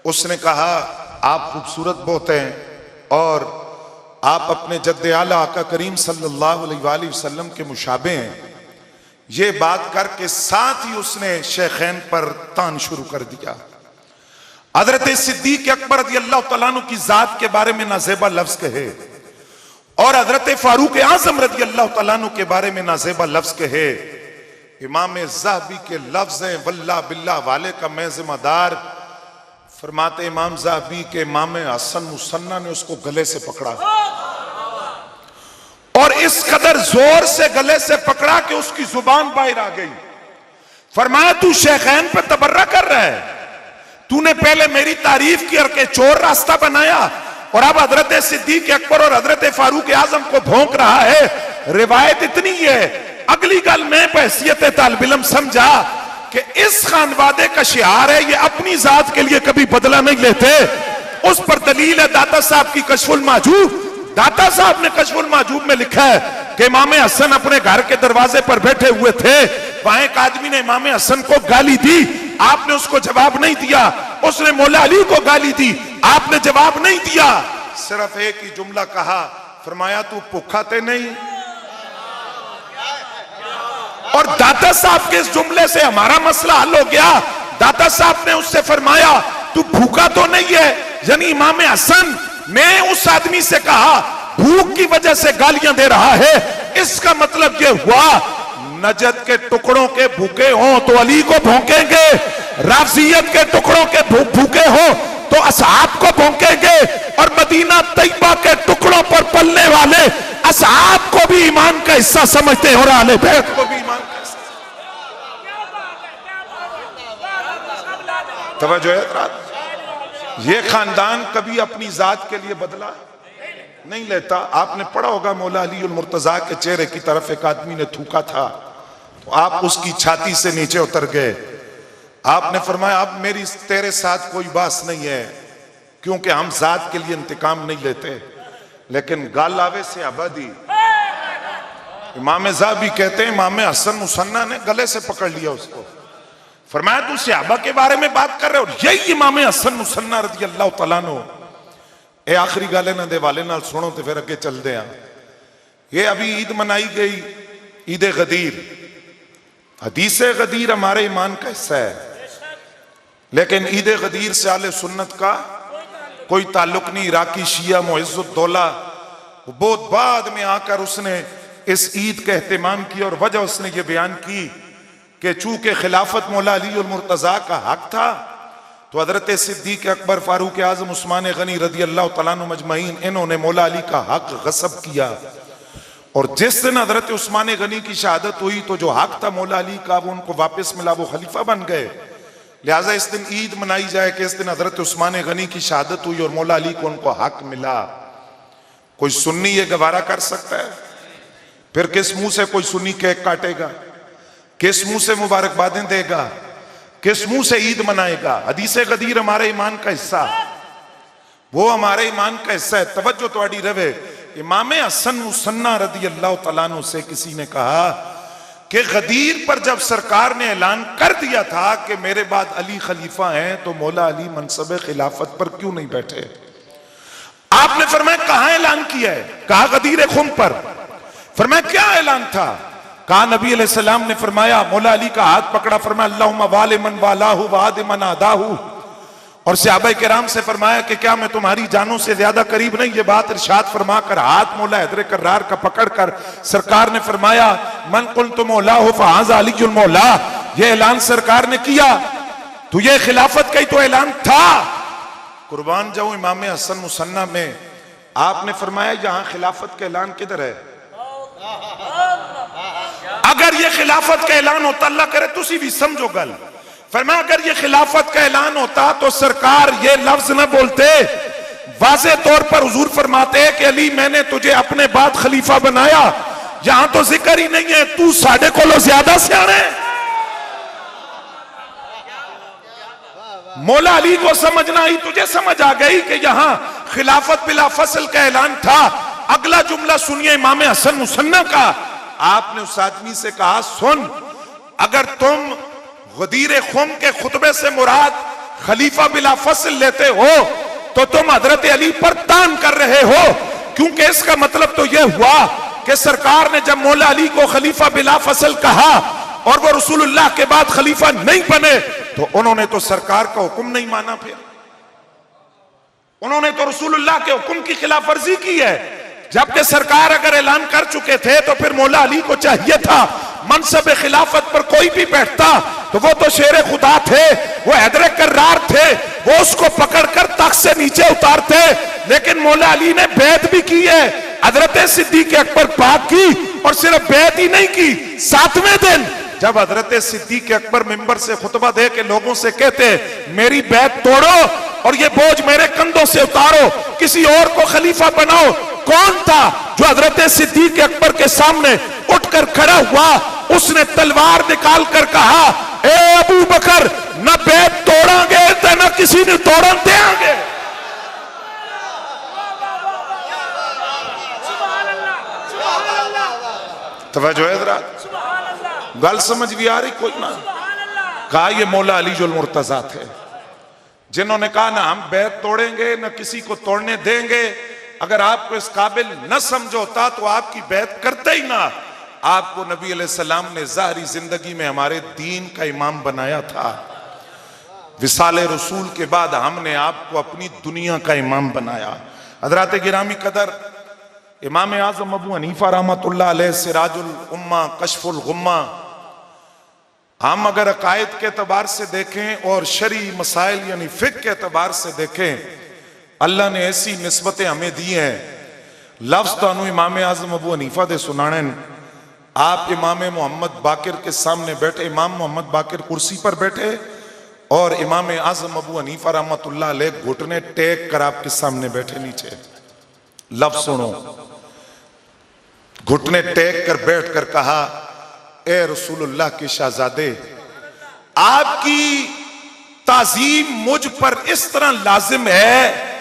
उसने कहा आप खूबसूरत बहुत हैं और आप अपने जद्दे आला आका करीम सल्लल्लाहु अलैहि वसल्लम के मुशाबे हैं। ये बात करके साथ ही उसने शेखैन पर तान शुरू कर दिया। हजरत सिद्दीक अकबर रज़ी अल्लाह तआला अन्हु की जात के बारे में नाज़ेबा लफ्ज कहे, और हजरत फारूक आज़म रज़ी अल्लाह तआला अन्हु के बारे में नाज़ेबा लफ्ज कहे। इमाम ज़हबी के लफ्ज हैं, वल्लाह बिल्लाह वाले का मैं जिम्मेदार। फरमाते इमाम ज़हाबी के इमाम हसन मुसन्ना ने उसको गले से पकड़ा और इस कदर जोर से गले से पकड़ा कि उसकी जुबान बाहर आ गई। फरमाया तू शेखैन पे तबर्रा कर रहा है, तूने पहले मेरी तारीफ की और के चोर रास्ता बनाया और अब हजरत सिद्दीक अकबर और हजरत फारूक आजम को भोंक रहा है। रिवायत इतनी है, अगली गल मैं बहसियत तालिब इल्म समझा कि इस खानवादे का शियार है, ये अपनी जात के लिए कभी बदला नहीं लेते। उस पर दलील है दाता साहब की कशफुल माजूब। दाता साहब ने कशफुल माजूब में लिखा है कि इमाम हसन अपने घर के दरवाजे पर बैठे हुए थे, वहां एक आदमी ने इमाम हसन को गाली दी, आपने उसको जवाब नहीं दिया। उसने मौला अली को गाली दी, आपने जवाब नहीं दिया। सिर्फ एक ही जुमला कहा, फरमाया तू भूखा ते नहीं। और दाता साहब के इस जुमले से हमारा मसला हल हो गया। दाता साहब ने उससे फरमाया तू भूखा तो नहीं है, यानी इमाम हसन ने उस आदमी से कहा भूख की वजह से गालियां दे रहा है, इसका मतलब यह हुआ नजद के टुकड़ों के भूखे हो तो अली को भौंकेंगे, राफजियत के टुकड़ों के भूखे हो तो असहाब को भौंकेंगे, और मदीना तैयबा के टुकड़ों पर पलने वाले असहाब को भी ईमान का हिस्सा समझते हो, और अहले बैत को भी ईमान का हिस्सा। तवज्जो है, ये खानदान कभी अपनी जात के लिए बदला नहीं लेता। आपने पढ़ा होगा मौला अली उल मुर्तजा के चेहरे की तरफ एक आदमी ने थूका था तो आप उसकी छाती से नीचे उतर गए। आपने फरमाया अब मेरी तेरे साथ कोई बात नहीं है, क्योंकि हम जात के लिए इंतकाम नहीं लेते, लेकिन गाल आवे से आबादी। इमाम ज़हाबी कहते हैं इमाम हसन मुसन्ना ने गले से पकड़ लिया उसको, फरमाया तू सहाबा के बारे में बात कर रहे हो, यही इमाम हसन मुसन्ना रज़ी अल्लाह तआला अन्हु। ए आखिरी गाले ना दे वाले नाल सुनो तो फिर अगे चलते हैं। ये अभी ईद मनाई गई, ईद गदीर। हदीस गदीर हमारे ईमान का हिस्सा है, लेकिन ईद गदीर से आले सुन्नत का कोई ताल्लुक नहीं। इराकी शिया मुइज़्ज़ुद्दौला बहुत बाद में आकर उसने इस ईद का एहतमाम किया और वजह उसने ये बयान की कि चूंकि खिलाफत मौला अली उल मुर्तजा का हक था तो हजरत सिद्दीक अकबर, फारूक आजम, उस्मान गनी रज़ी अल्लाह तआला अन्हु मजमईन, इन्होंने मौला अली का हक गस्ब किया। और जिस दिन हजरत उस्मान गनी की शहादत हुई तो जो हक था मौला अली का वो उनको वापस मिला, वो खलीफा बन गए। लिहाजा इस दिन ईद मनाई जाए कि इस दिन हजरत उस्मान गनी की शहादत हुई और मौला अली को उनको हक मिला। कोई सुन्नी ये गवारा कर सकता है? फिर किस मुंह से कोई सुन्नी केक काटेगा? किस मुंह से मुबारकबादें देगा? किस मुंह से ईद मनाएगा? हदीस गदीर हमारे ईमान का हिस्सा, वो हमारे ईमान का हिस्सा है। तवज्जो तुम्हारी रहे। इमाम हसन मुसन्ना रज़ी अल्लाह तआला अन्हु से किसी ने कहा कि गदीर पर जब सरकार ने ऐलान कर दिया था कि मेरे बाद अली खलीफा हैं, तो मौला अली मनसब खिलाफत पर क्यों नहीं बैठे? आपने फरमाया कहां ऐलान किया है? कहा गदीर खुम पर। फरमाया क्या ऐलान था? कहा नबी अलैहिस्सलाम ने फरमाया, मौला अली का हाथ पकड़ा, फरमाया अल्लाहुम्मा वाले मन वालाहु वाद मन आदाहु, और सहाबा किराम से फरमाया कि क्या मैं तुम्हारी जानों से ज्यादा करीब नहीं? ये बात इरशाद फरमाकर हाथ मौला हैदर कर्रार का पकड़कर सरकार ने फरमाया मन कुल्तु मौलाहु फहाज़ा अलीयुल मौला। ये ऐलान सरकार ने किया तो ये खिलाफत का ही तो ऐलान था। कुर्बान जाऊं इमाम हसन मुसन्ना में आपने फरमाया यहां खिलाफत का ऐलान किधर है? अगर ये खिलाफत का ऐलान होता, अल्लाह करे तुसी भी समझो गल, फरमाया अगर ये खिलाफत का ऐलान होता तो सरकार ये लफ्ज न बोलते, वाज़े तौर पर हुजूर फरमाते हैं कि अली मैंने तुझे अपने बाद खलीफा बनाया। यहां तो जिक्र ही नहीं है, तू साढ़े को ज्यादा सियाने। मौला अली को समझना ही तुझे समझ आ गई कि यहां खिलाफत बिला फसल का ऐलान था। अगला जुमला सुनिए इमाम हसन मुसन्ना का। आपने उस आदमी से कहा सुन, अगर तुम गदीर खुम के खुतबे से मुराद खलीफा बिला फसल लेते हो तो तुम हजरत अली पर तान कर रहे हो, क्योंकि इसका मतलब तो यह हुआ कि सरकार ने जब मौला अली को खलीफा बिला फसल कहा और वो रसूलुल्लाह के बाद खलीफा नहीं बने तो उन्होंने तो सरकार का हुक्म नहीं माना, फिर उन्होंने तो रसूलुल्लाह के हुक्म की खिलाफ वर्जी की है। जबकि सरकार अगर ऐलान कर चुके थे तो फिर मौला अली को चाहिए था मनसब खिलाफत पर कोई भी बैठता तो वो तो शेर खुदा थे, वो हैदर कर्रार थे, वो उसको पकड़कर तख्त से नीचे उतारते। लेकिन मौला अली ने बैत भी की है, हजरत सिद्दीक अकबर पाक की, और सिर्फ बैत ही नहीं की, 7वें दिन जब हजरत सिद्दीक अकबर मिंबर से खुतबा दे के लोगों से कहते मेरी बैत तोड़ो और ये बोझ मेरे कंधों से उतारो, किसी और को खलीफा बनाओ, कौन था जो हजरत सिद्दीक अकबर के सामने उठकर खड़ा हुआ? उसने तलवार निकाल कर कहा, ए अबू बकर, न बैत तोड़ांगे न किसी ने तोड़न देंगे। तवज्जो है जरा, गल समझ भी आ रही कोई ना? कहा ये मौला अली जुल मुर्तजा थे जिन्होंने कहा ना हम बैत तोड़ेंगे न किसी को तोड़ने देंगे। अगर आपको इस काबिल न समझोता तो आपकी बैत करते ही ना। आपको नबी अलैहिस्सलाम ने ज़ाहरी जिंदगी में हमारे दीन का इमाम बनाया था, विसाले रसूल के बाद हमने आपको अपनी दुनिया का इमाम बनाया। हज़रात गिरामी कदर, इमाम आज़म अबू हनीफा रहमतुल्लाह अलैह सिराजुल उम्मा कशफुल गुम्मा, हम अगर अकायद के एतबार से देखें और शरी मसाइल यानी फिक़्ह के एतबार से देखें, अल्लाह ने ऐसी निस्बतें हमें दी हैं। लफ्ज़ तो इमाम आज़म अबू हनीफा दे सुनाने, आप इमाम मोहम्मद बाकिर के सामने बैठे, इमाम मोहम्मद बाकिर कुर्सी पर बैठे और इमाम आज़म अबू हनीफा रहमतुल्लाह अलैह घुटने टेक कर आपके सामने बैठे नीचे। लफ्ज़ सुनो, घुटने टेक कर बैठ कर कहा, ए रसूलुल्लाह के शहजादे, आपकी ताज़ीम मुझ पर इस तरह लाजिम है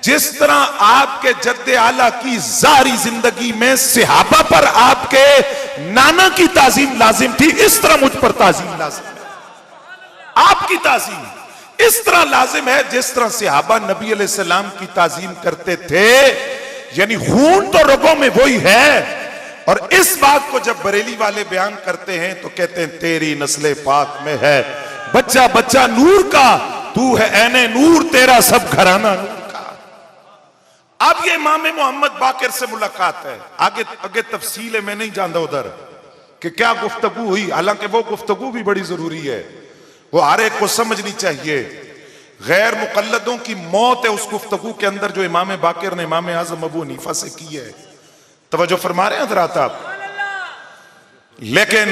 जिस तरह आपके जद्दे आला की ज़ाहरी जिंदगी में सहाबा पर आपके नाना की ताज़ीम लाजिम थी, इस तरह मुझ पर ताज़ीम लाजिम है। आपकी ताज़ीम इस तरह लाजिम है जिस तरह सहाबा नबी अलैहिस्सलाम की ताज़ीम करते थे, यानी खून तो रगों में वही है। और इस बात को जब बरेली वाले बयान करते हैं तो कहते हैं तेरी नस्ले पाक में है बच्चा बच्चा नूर का, तू है ऐने नूर, तेरा सब घराना नूर का। अब ये इमाम मोहम्मद बाकिर से मुलाकात है, आगे आगे तफसील है, मैं नहीं जानता उधर कि क्या गुफ्तगू हुई, हालांकि वो गुफ्तगू भी बड़ी जरूरी है, वो हर एक को समझनी चाहिए। गैर मुकल्लदों की मौत है उस गुफ्तगू के अंदर जो इमाम बाकिर ने इमाम आज़म अबू हनीफा से की है। तवज्जो फरमा रहे हैं हज़रात आप? लेकिन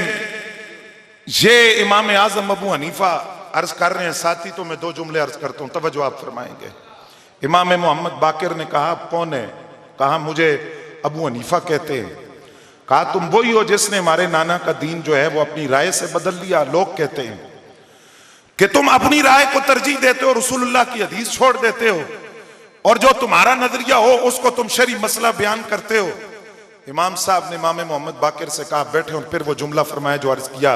ये इमाम आज़म अबू हनीफा अर्ज कर रहे हैं साथी, तो मैं 2 जुमले अर्ज करता हूं, तवज्जो आप फरमाएंगे। इमाम मोहम्मद बाकिर ने कहा, कौन है? कहा मुझे अबू हनीफा कहते हैं। कहा तुम वही हो जिसने हमारे नाना का दीन जो है वो अपनी राय से बदल लिया। लोग कहते हैं कि तुम अपनी राय को तरजीह देते हो, रसूलुल्लाह की हदीस छोड़ देते हो, और जो तुम्हारा नजरिया हो उसको तुम शरी मसला बयान करते हो। इमाम साहब ने इमाम मोहम्मद बाकिर से कहा बैठे, और फिर वो जुमला फरमाया जो अर्ज किया।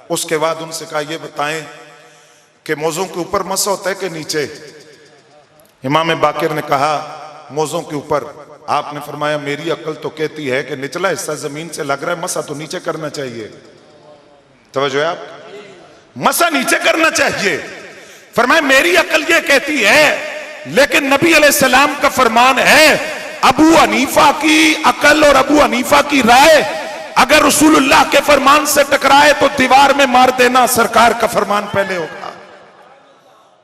उसके बाद उनसे कहा ये बताएं कि मौजों के ऊपर मसा होता है कि नीचे? इमाम बाकिर ने कहा मौजों के ऊपर। आपने फरमाया मेरी अक्ल तो कहती है कि निचला हिस्सा जमीन से लग रहा है, मसा तो नीचे करना चाहिए। तवज्जो है आप? मसा नीचे करना चाहिए। फरमाया मेरी अक्ल ये कहती है, लेकिन नबी अलैहिस्सलाम का फरमान है अबू हनीफा की अकल और अबू हनीफा की राय अगर रसूलुल्लाह के फरमान से टकराए तो दीवार में मार देना, सरकार का फरमान पहले होगा।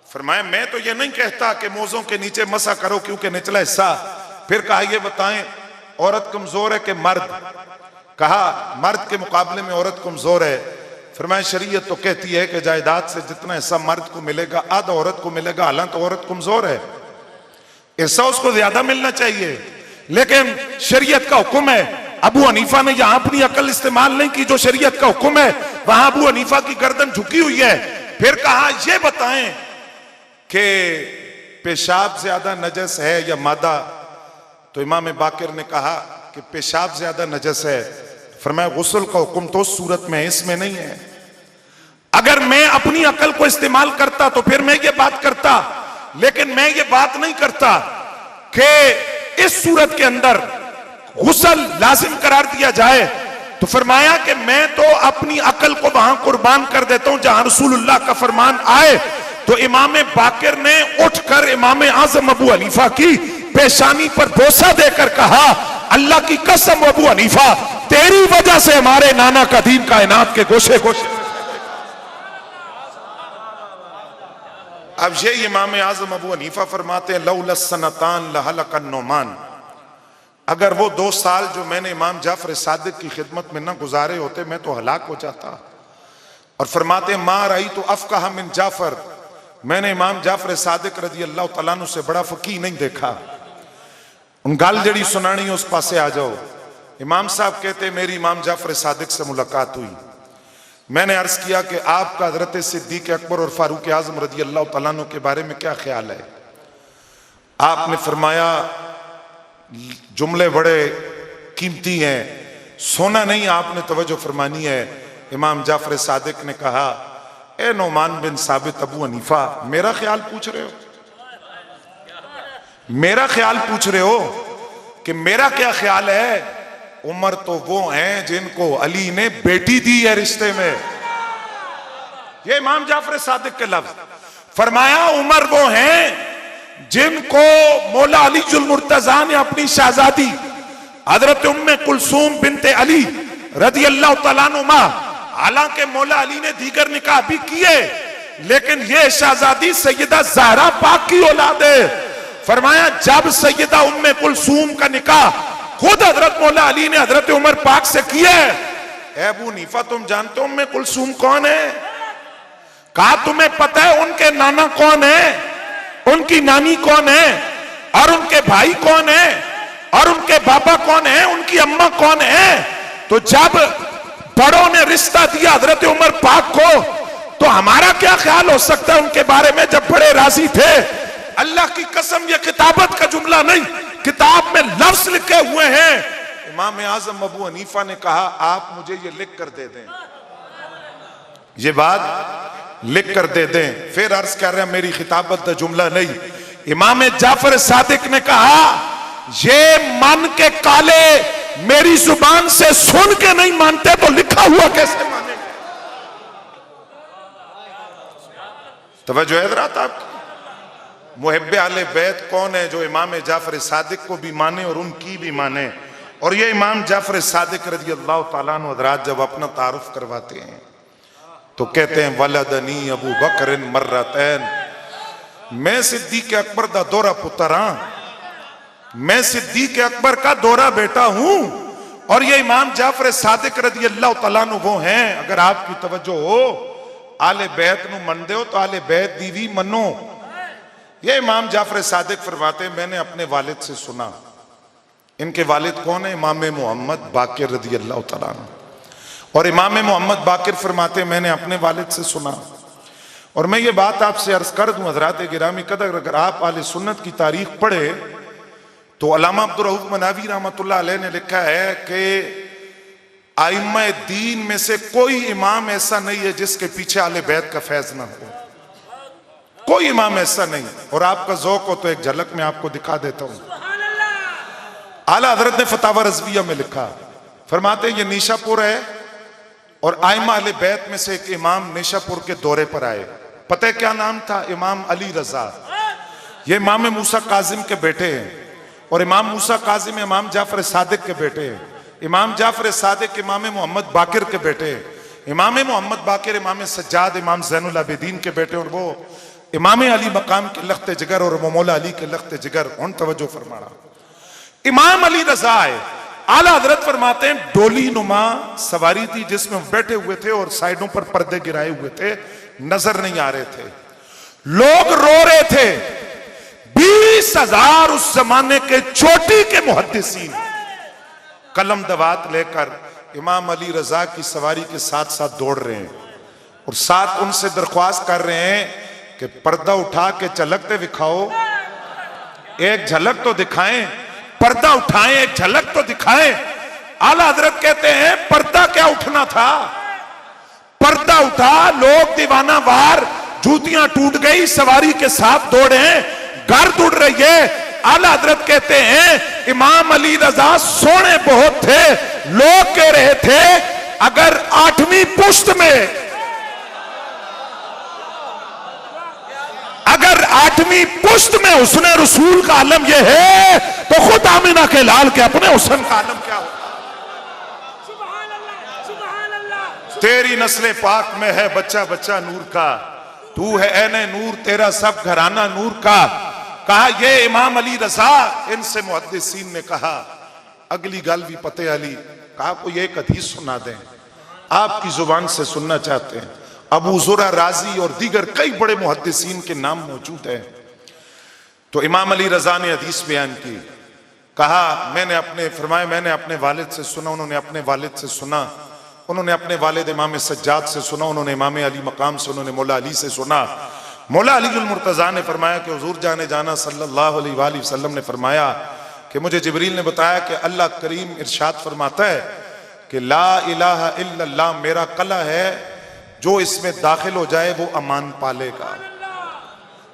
फरमाया मैं तो ये नहीं कहता कि मौजों के नीचे मसा करो क्योंकि निचला हिस्सा। फिर कहा ये बताएं औरत कमजोर है कि मर्द? कहा मर्द के मुकाबले में औरत कमजोर है। फरमाया शरीयत तो कहती है कि जायदाद से जितना हिस्सा मर्द को मिलेगा आधा औरत को मिलेगा, हालांकि औरत कमजोर है, हिस्सा उसको ज्यादा मिलना चाहिए, लेकिन शरीयत का हुक्म है। अबू हनीफा ने यहां अपनी अकल इस्तेमाल नहीं की, जो शरीयत का हुक्म है वहां अबू हनीफा की गर्दन झुकी हुई है। फिर कहा ये बताएं कि पेशाब ज्यादा नजस है या मादा? तो इमाम बाकिर ने कहा कि पेशाब ज्यादा नजस है। फरमाया गुस्ल का हुक्म तो सूरत में है, इसमें नहीं है। अगर मैं अपनी अकल को इस्तेमाल करता तो फिर मैं ये बात करता, लेकिन मैं ये बात नहीं करता कि इस सूरत के अंदर गुस्ल लाजिम करार दिया जाए। तो फरमाया कि मैं तो अपनी अकल को वहां कुर्बान कर देता हूं जहां रसूलुल्लाह का फरमान आए। तो इमाम बाकिर ने उठकर इमाम आज़म अबू हनीफा की पेशानी पर बोसा देकर कहा अल्लाह की कसम अबू हनीफा, तेरी वजह से हमारे नाना का दीन कायनात के गोशे गोशे। अब ये इमाम आजम अबू हनीफा फरमाते हैं, लौलसनतान लहलकन नोमान, अगर वो 2 साल जो मैंने इमाम जाफर सादिक की खिदमत में ना गुजारे होते मैं तो हलाक हो जाता। और फरमाते हैं, मार आई तो अफकाह मिन जाफर, मैंने इमाम जाफर सादिक रजी अल्लाह तआला अन्हु से बड़ा फकीह नहीं देखा। उन गल जड़ी सुनानी उस पासे आ जाओ। इमाम साहब कहते मेरी इमाम जाफर सादिक से मुलाकात हुई, मैंने अर्ज किया कि आपका हजरत सिद्दीक अकबर और फारूक आजम रजी अल्लाह तआला अन्हु के बारे में क्या ख्याल है। आपने फरमाया जुमले बड़े कीमती हैं, सोना नहीं आपने तवज्जो फरमानी है। इमाम जाफर सादिक ने कहा, ए नोमान बिन साबित अबू हनीफा, मेरा ख्याल पूछ रहे हो, मेरा ख्याल पूछ रहे हो कि मेरा क्या ख्याल है। उमर तो वो हैं जिनको अली ने बेटी दी है रिश्ते में। ये इमाम जाफर सादिक के लफ्ज। फरमाया उमर वो हैं जिनको मौला अली जुल मुर्तजा ने अपनी शहजादी हजरत उम्मे कुलसूम बिनते अली रदी अल्लाह तआला अन्हुमा, हालांकि मौला अली ने दीगर निकाह भी किए लेकिन ये शहजादी सैयदा ज़हरा पाक की औलाद है। फरमाया जब सैयदा उम्मे कुलसूम का निकाह खुद हजरत मौला अली ने हजरत उमर पाक से किया है। अबू हनीफा तुम जानते हो उम्मे कुलसूम कौन है? कहा तुम्हें पता है उनके नाना कौन है, उनकी नानी कौन है, और उनके भाई कौन है, और उनके बाबा कौन है, उनकी अम्मा कौन है। तो जब बड़ों ने रिश्ता दिया हजरत उमर पाक को, तो हमारा क्या ख्याल हो सकता है उनके बारे में जब बड़े राजी थे। अल्लाह की कसम ये किताबत का जुमला नहीं, किताब में लफ्ज लिखे हुए हैं। इमाम आजम अबू हनीफा ने कहा आप मुझे ये लिख कर दे दें, ये बात लिख कर दे दें। फिर अर्ज कर रहे हैं मेरी खिताबत का जुमला नहीं। इमाम जाफर सादिक ने कहा ये मन के काले मेरी जुबान से सुन के नहीं मानते तो लिखा हुआ कैसे मानेंगे। तवज्जो है हज़रात आपकी। मुहब्बे आले बैत कौन है जो इमाम जाफर सादिक को भी माने और उनकी भी माने। और ये इमाम जाफर सादिक रज़ी अल्लाह तआला अन्हु हज़रात जब अपना तारुफ करवाते हैं तो कहते हैं वलदनी अबू बकर मर्रतैन, मैं सिद्दीक अकबर दा दोहरा पुत्र हां, मैं सिद्दीक अकबर का दोहरा बेटा हूं। और ये इमाम जाफर सादिक रज़ी अल्लाह तआला अन्हु वो हैं, अगर आपकी तवज्जो हो आले बैत नु मनदे हो तो आले बैत दी भी मनो। ये इमाम जाफर सादिक फरमाते हैं मैंने अपने वालिद से सुना। इनके वालिद कौन है? इमाम मोहम्मद बाकिर रज़ी अल्लाह तआला अन्हु। और इमाम मोहम्मद बाकिर फरमाते हैं मैंने अपने वालिद से सुना। और मैं ये बात आपसे अर्ज कर दूं हज़रात गिरामी कदर, अगर आप आले सुन्नत की तारीख पढ़े तो अल्लामा अब्दुर रऊफ मनावी रहमतुल्लाह अलैह ने लिखा है कि आइम्मा दीन में से कोई इमाम ऐसा नहीं है जिसके पीछे आले बैत का फैज ना हो, कोई इमाम ऐसा नहीं। और आपका ज़ौक़ हो तो एक झलक में आपको दिखा देता हूं। आला हजरत ने फतावा रज़विया में लिखा, फरमाते ये निशापुर है और आइमा अहले बैत में से एक इमाम निशापुर के दौरे पर आए। पता है क्या नाम था? इमाम अली रजा। ये इमाम मूसा काजिम के बेटे हैं और इमाम मूसा काजिम इमाम जाफर सादिक के बेटे हैं। इमाम जाफर सादिक इमाम मोहम्मद बाकिर के बेटे हैं। इमाम मोहम्मद बाकिर इमाम सज्जाद इमाम ज़ैनुल आबिदीन के बेटे, और वो इमाम अली मकाम के लख्ते जिगर और मौला अली के लख्ते जिगर। उन तवज्जो फरमाना, इमाम अली रजा है। आला हजरत फरमाते हैं डोली नुमा सवारी थी जिसमें बैठे हुए थे और साइडों पर पर्दे गिराए हुए थे, नजर नहीं आ रहे थे, लोग रो रहे थे। 20,000 उस जमाने के चोटी के मुहद्दिसीन कलम दवात लेकर इमाम अली रजा की सवारी के साथ साथ दौड़ रहे हैं और साथ उनसे दरख्वास्त कर रहे हैं कि पर्दा उठा के झलकते दिखाओ, एक झलक तो दिखाएं, पर्दा उठाएं, एक झलक तो दिखाएं। आला हजरत कहते हैं पर्दा क्या उठना था, पर्दा उठा, लोग दीवाना वार, जूतियां टूट गई, सवारी के साथ दौड़े, गर्द उड़ रही है। आला हजरत कहते हैं इमाम अली रजा सोने बहुत थे, लोग कह रहे थे अगर 8वीं पुश्त में, अगर 8वीं पुश्त में हुस्न रसूल का आलम यह है, तो खुद आमिना के लाल के अपने हुस्न का आलम क्या होगा? तेरी नस्ले पाक में है बच्चा बच्चा नूर का, तू है ऐने नूर, तेरा सब घराना नूर का। कहा ये इमाम अली रजा, इनसे मुहद्दिसीन ने कहा अगली गल भी पते अली, कहा कोई एक हदीस सुना दें, आपकी जुबान से सुनना चाहते हैं। अबू ज़ुरा राजी और दीगर कई बड़े मुहद्दिसीन के नाम मौजूद हैं। तो इमाम अली रजा ने हदीस बयान की, कहा मैंने अपने वालिद से सुना, उन्होंने अपने वालिद से सुना, उन्होंने अपने वालिद इमाम सज्जाद से सुना, उन्होंने इमाम अली मकाम से, उन्होंने मौला अली से सुना। मौला अली जुल मुर्तज़ा ने फरमाया कि हुजूर जाने जाना सल्लल्लाहु अलैहि वसल्लम ने फरमाया कि मुझे जिब्रील ने बताया कि अल्लाह करीम इरशाद फरमाता है कि ला इलाहा इल्लल्लाह मेरा कला है, जो इसमें दाखिल हो जाए वो अमान पालेगा।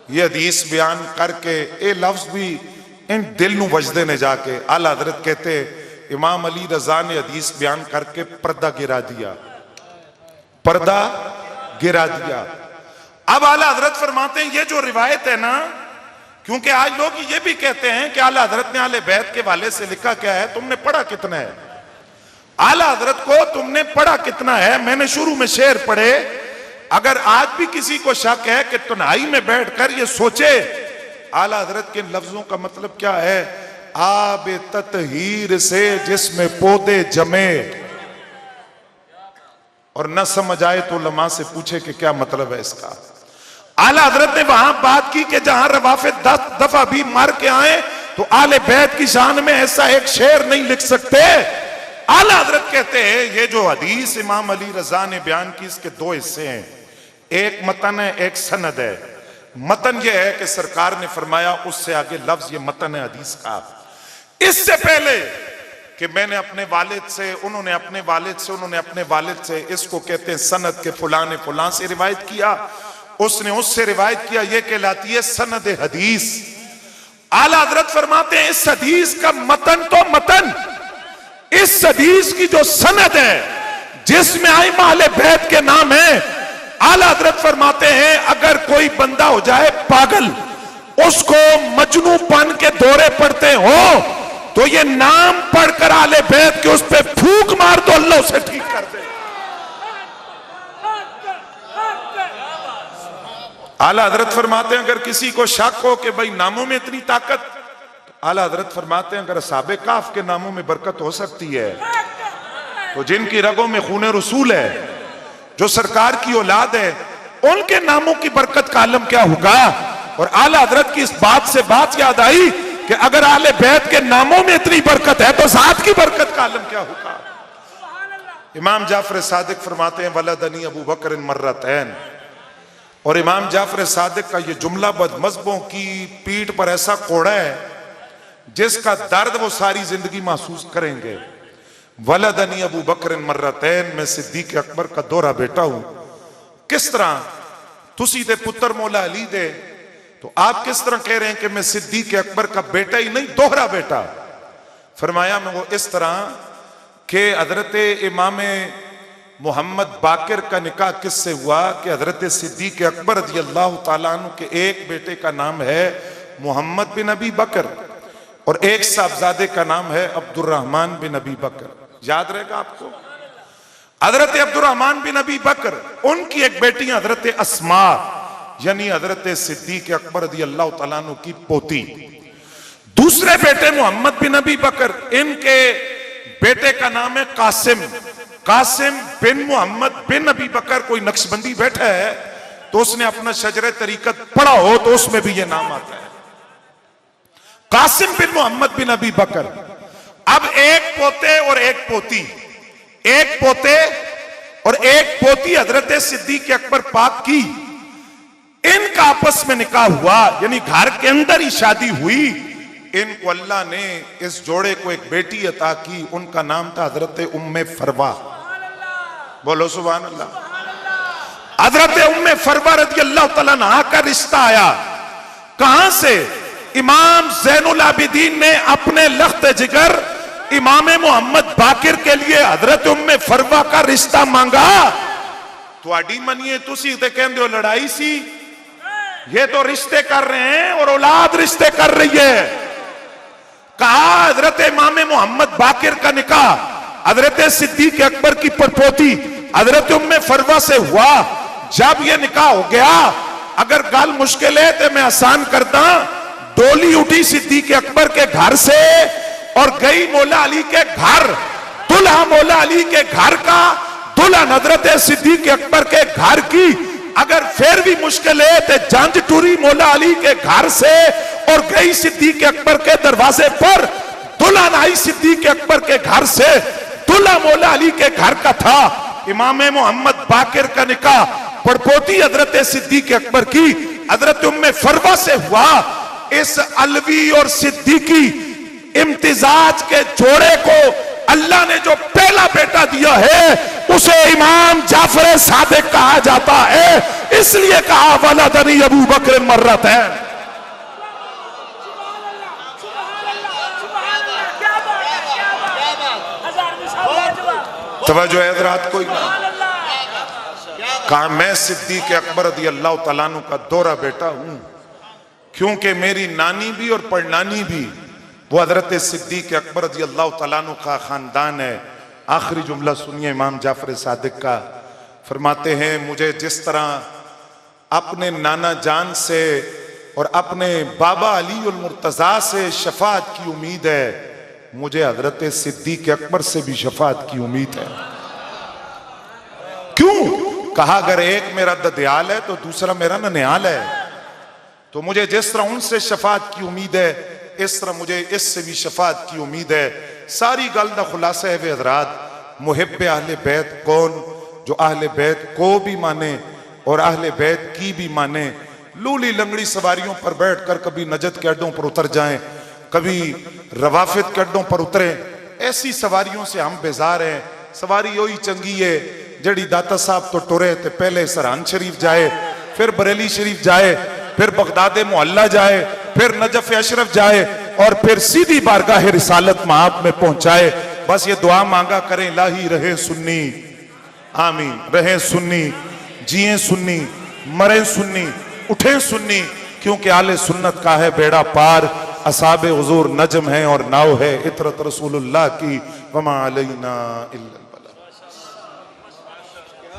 ये हदीस बयान करके ए लफ्ज भी इन दिल नू वजदे ने जाके आला हजरत कहते इमाम अली रजा ने हदीस बयान करके पर्दा गिरा दिया, पर्दा गिरा दिया। अब आला हजरत फरमाते हैं ये जो रिवायत है ना, क्योंकि आज लोग ये भी कहते हैं कि आला हजरत ने आले बैत के वाले से लिखा क्या है, तुमने पढ़ा कितना है, आला हजरत को तुमने पढ़ा कितना है। मैंने शुरू में शेर पढ़े, अगर आज भी किसी को शक है कि तन्हाई में बैठकर ये सोचे आला हजरत के लफ्जों का मतलब क्या है, आब ततहीर से जिसमें पौधे जमे और न समझ आए तो उलमा से पूछे कि क्या मतलब है इसका। आला हजरत ने वहां बात की कि जहां रवाफिद 10 दफा भी मार के आए तो आले बैत की शान में ऐसा एक शेर नहीं लिख सकते। आला हजरत कहते हैं ये जो हदीस इमाम अली रजा ने बयान की इसके 2 हिस्से हैं, एक मतन है एक सनद है। मतन यह है कि सरकार ने फरमाया, उससे आगे लफ्ज ये मतन है हदीस का। इससे पहले कि मैंने अपने वालिद से, उन्होंने अपने वालिद से, उन्होंने अपने वालिद से, इसको कहते हैं सनद के फुला ने फुला से रिवायत किया, उसने उससे रिवायत किया, यह कहलाती है सनद हदीस। आला हजरत फरमाते हैं इस हदीस का मतन तो मतन, इस हदीस की जो सनद है जिसमें आइमा अहले बैत के नाम है, आला हजरत फरमाते हैं अगर कोई बंदा हो जाए पागल, उसको मजनूपन के दौरे पड़ते हो तो ये नाम पढ़कर आले बैत के उस पे फूंक मार दो, अल्लाह उसे ठीक कर दे। आला हजरत फरमाते हैं अगर किसी को शक हो कि भाई नामों में इतनी ताकत, आला हजरत फरमाते हैं अगर साहबे काफ के नामों में बरकत हो सकती है तो जिनकी रगों में खून रसूल है, जो सरकार की औलाद है, उनके नामों की बरकत का आलम क्या होगा। और आला हजरत की इस बात से बात याद आई कि अगर आले बैत के नामों में इतनी बरकत है तो जात की बरकत का आलम क्या होगा। इमाम जाफर सादिक फरमाते हैं वलदनी अबू बकर मर्रतैन, और इमाम जाफर सादिक का ये जुमला बदमज़हबों की पीठ पर ऐसा कोड़ा है जिसका दर्द वो सारी जिंदगी महसूस करेंगे। वलदनी अबू बकर मर्रतैन, मैं सिद्दीक अकबर का दोहरा बेटा हूं। किस तरह तुसी दे पुत्र मौला अली दे, तो आप किस तरह कह रहे हैं कि मैं सिद्दीक अकबर का बेटा ही नहीं दोहरा बेटा। फरमाया मैं वो इस तरह कि हजरत इमाम मोहम्मद बाकिर का निकाह किससे हुआ कि हजरत सिद्दीक अकबर रज़ियल्लाहु ताला अन्हु के एक बेटे का नाम है मोहम्मद बिन अबी बकर और एक साहबजादे का नाम है अब्दुर्रहमान बिन अबी बकर। याद रहेगा आपको, हजरत अब्दुर्रहमान बिन अबी बकर, उनकी एक बेटी हजरत अस्मा यानी हजरत सिद्दीक अकबर रज़ियल्लाहु ताला अन्हु की पोती। दूसरे बेटे मोहम्मद बिन अबी बकर, इनके बेटे का नाम है कासिम, कासिम बिन मोहम्मद बिन अबी बकर। कोई नक्शबंदी बैठा है तो उसने अपना शजरे तरीकत पढ़ा हो तो उसमें भी यह नाम आता है, कासिम बिन मोहम्मद बिन अबी बकर। अब एक पोते और एक पोती, एक पोते और एक पोती हजरत सिद्दीक अकबर पाक की, इनका आपस में निकाह हुआ, यानी घर के अंदर ही शादी हुई। इनको अल्लाह ने इस जोड़े को एक बेटी अता की, उनका नाम था हजरत उम्मे फरवा। बोलो सुभान अल्लाह। हजरत उम्मे फरवा रज़ियल्लाहु ताला अन्हा का रिश्ता आया कहां से? इमाम ज़ैनुल आबिदीन ने अपने लख्त जिगर इमाम मोहम्मद बाकिर के लिए हजरत उम्मे फरवा का रिश्ता मांगा। तो आडी मनिए तुसी ते कहंदे हो लड़ाई सी, ये तो रिश्ते कर रहे हैं और औलाद रिश्ते कर रही है। कहा हजरत इमाम मोहम्मद बाकिर का निकाह हजरत सिद्दीक अकबर की परपोती हजरत उम्मे फरवा से हुआ। जब ये निकाह हो गया, अगर गल मुश्किल है तो मैं आसान करता, डोली उठी सिद्दीक अकबर के घर से और गई मौला अली के घर। दुल्हा मौला अली के घर का, दुल्हन हजरत सिद्दीक अकबर के घर की। अगर फिर भी मुश्किल है तो जंज टूरी मौला अली के घर से और गई सिद्दीक अकबर के दरवाजे पर। दुल्हन आई सिद्दीक अकबर के घर से, दुल्हा मौला अली के घर का था। इमाम मोहम्मद बाकिर का निकाह पड़पोती हजरत सिद्दीक अकबर की हजरत उम्मे फरवा से हुआ। इस अलवी और सिद्दीकी इम्तिजाज के जोड़े को अल्लाह ने जो पहला बेटा दिया है उसे इमाम जाफर सादिक कहा जाता है। इसलिए कहा वलदनी अबू बकर मर्रत है। तवज्जो है हज़रात कोई? कहा मैं सिद्दीक अकबर रज़ी अल्लाह तआला अन्हु का दोहरा बेटा हूं, क्योंकि मेरी नानी भी और परनानी भी वो हजरत सिद्दीक अकबर रज़ी अल्लाह तआला अन्हु का खानदान है। आखिरी जुमला सुनिए इमाम जाफर सादिक का। फरमाते हैं मुझे जिस तरह अपने नाना जान से और अपने बाबा अली उल मुर्तजा से शफाअत की उम्मीद है, मुझे हजरत सिद्दीक अकबर से भी शफाअत की उम्मीद है। क्यों? कहा अगर एक मेरा ददयाल है तो दूसरा मेरा ननिहाल है, तो मुझे जिस तरह उनसे शफाअत की उम्मीद है इस तरह मुझे इससे भी शफाअत की उम्मीद है। सारी गल का खुलासा है वे हजरात, मुहिब्बे अहले बैत कौन? जो अहले बैत को भी माने और अहले बैत की भी माने। लूली लंगड़ी सवारियों पर बैठकर कभी नजद के अड्डों पर उतर जाएं, कभी रवाफिद के अड्डों पर उतरे। ऐसी सवारियों से हम बेजार हैं। सवारी वही चंगी है जड़ी दाता साहब तो टुरे थे, पहले सरहंद शरीफ जाए, फिर बरेली शरीफ जाए, फिर बगदाद मोहल्ला जाए, फिर नजफ अशरफ जाए और फिर सीधी बारगाह रिसालत माब में पहुंचाए। बस ये दुआ मांगा करें, इलाही रहे सुन्नी, आमीन। रहे सुन्नी, जिए सुन्नी, मरे सुन्नी, उठे सुन्नी, क्योंकि आले सुन्नत का है बेड़ा पार। असाबे हुजूर नजम है और नाव है इतरत रसूलुल्लाह की, वमा अलैना इल्ला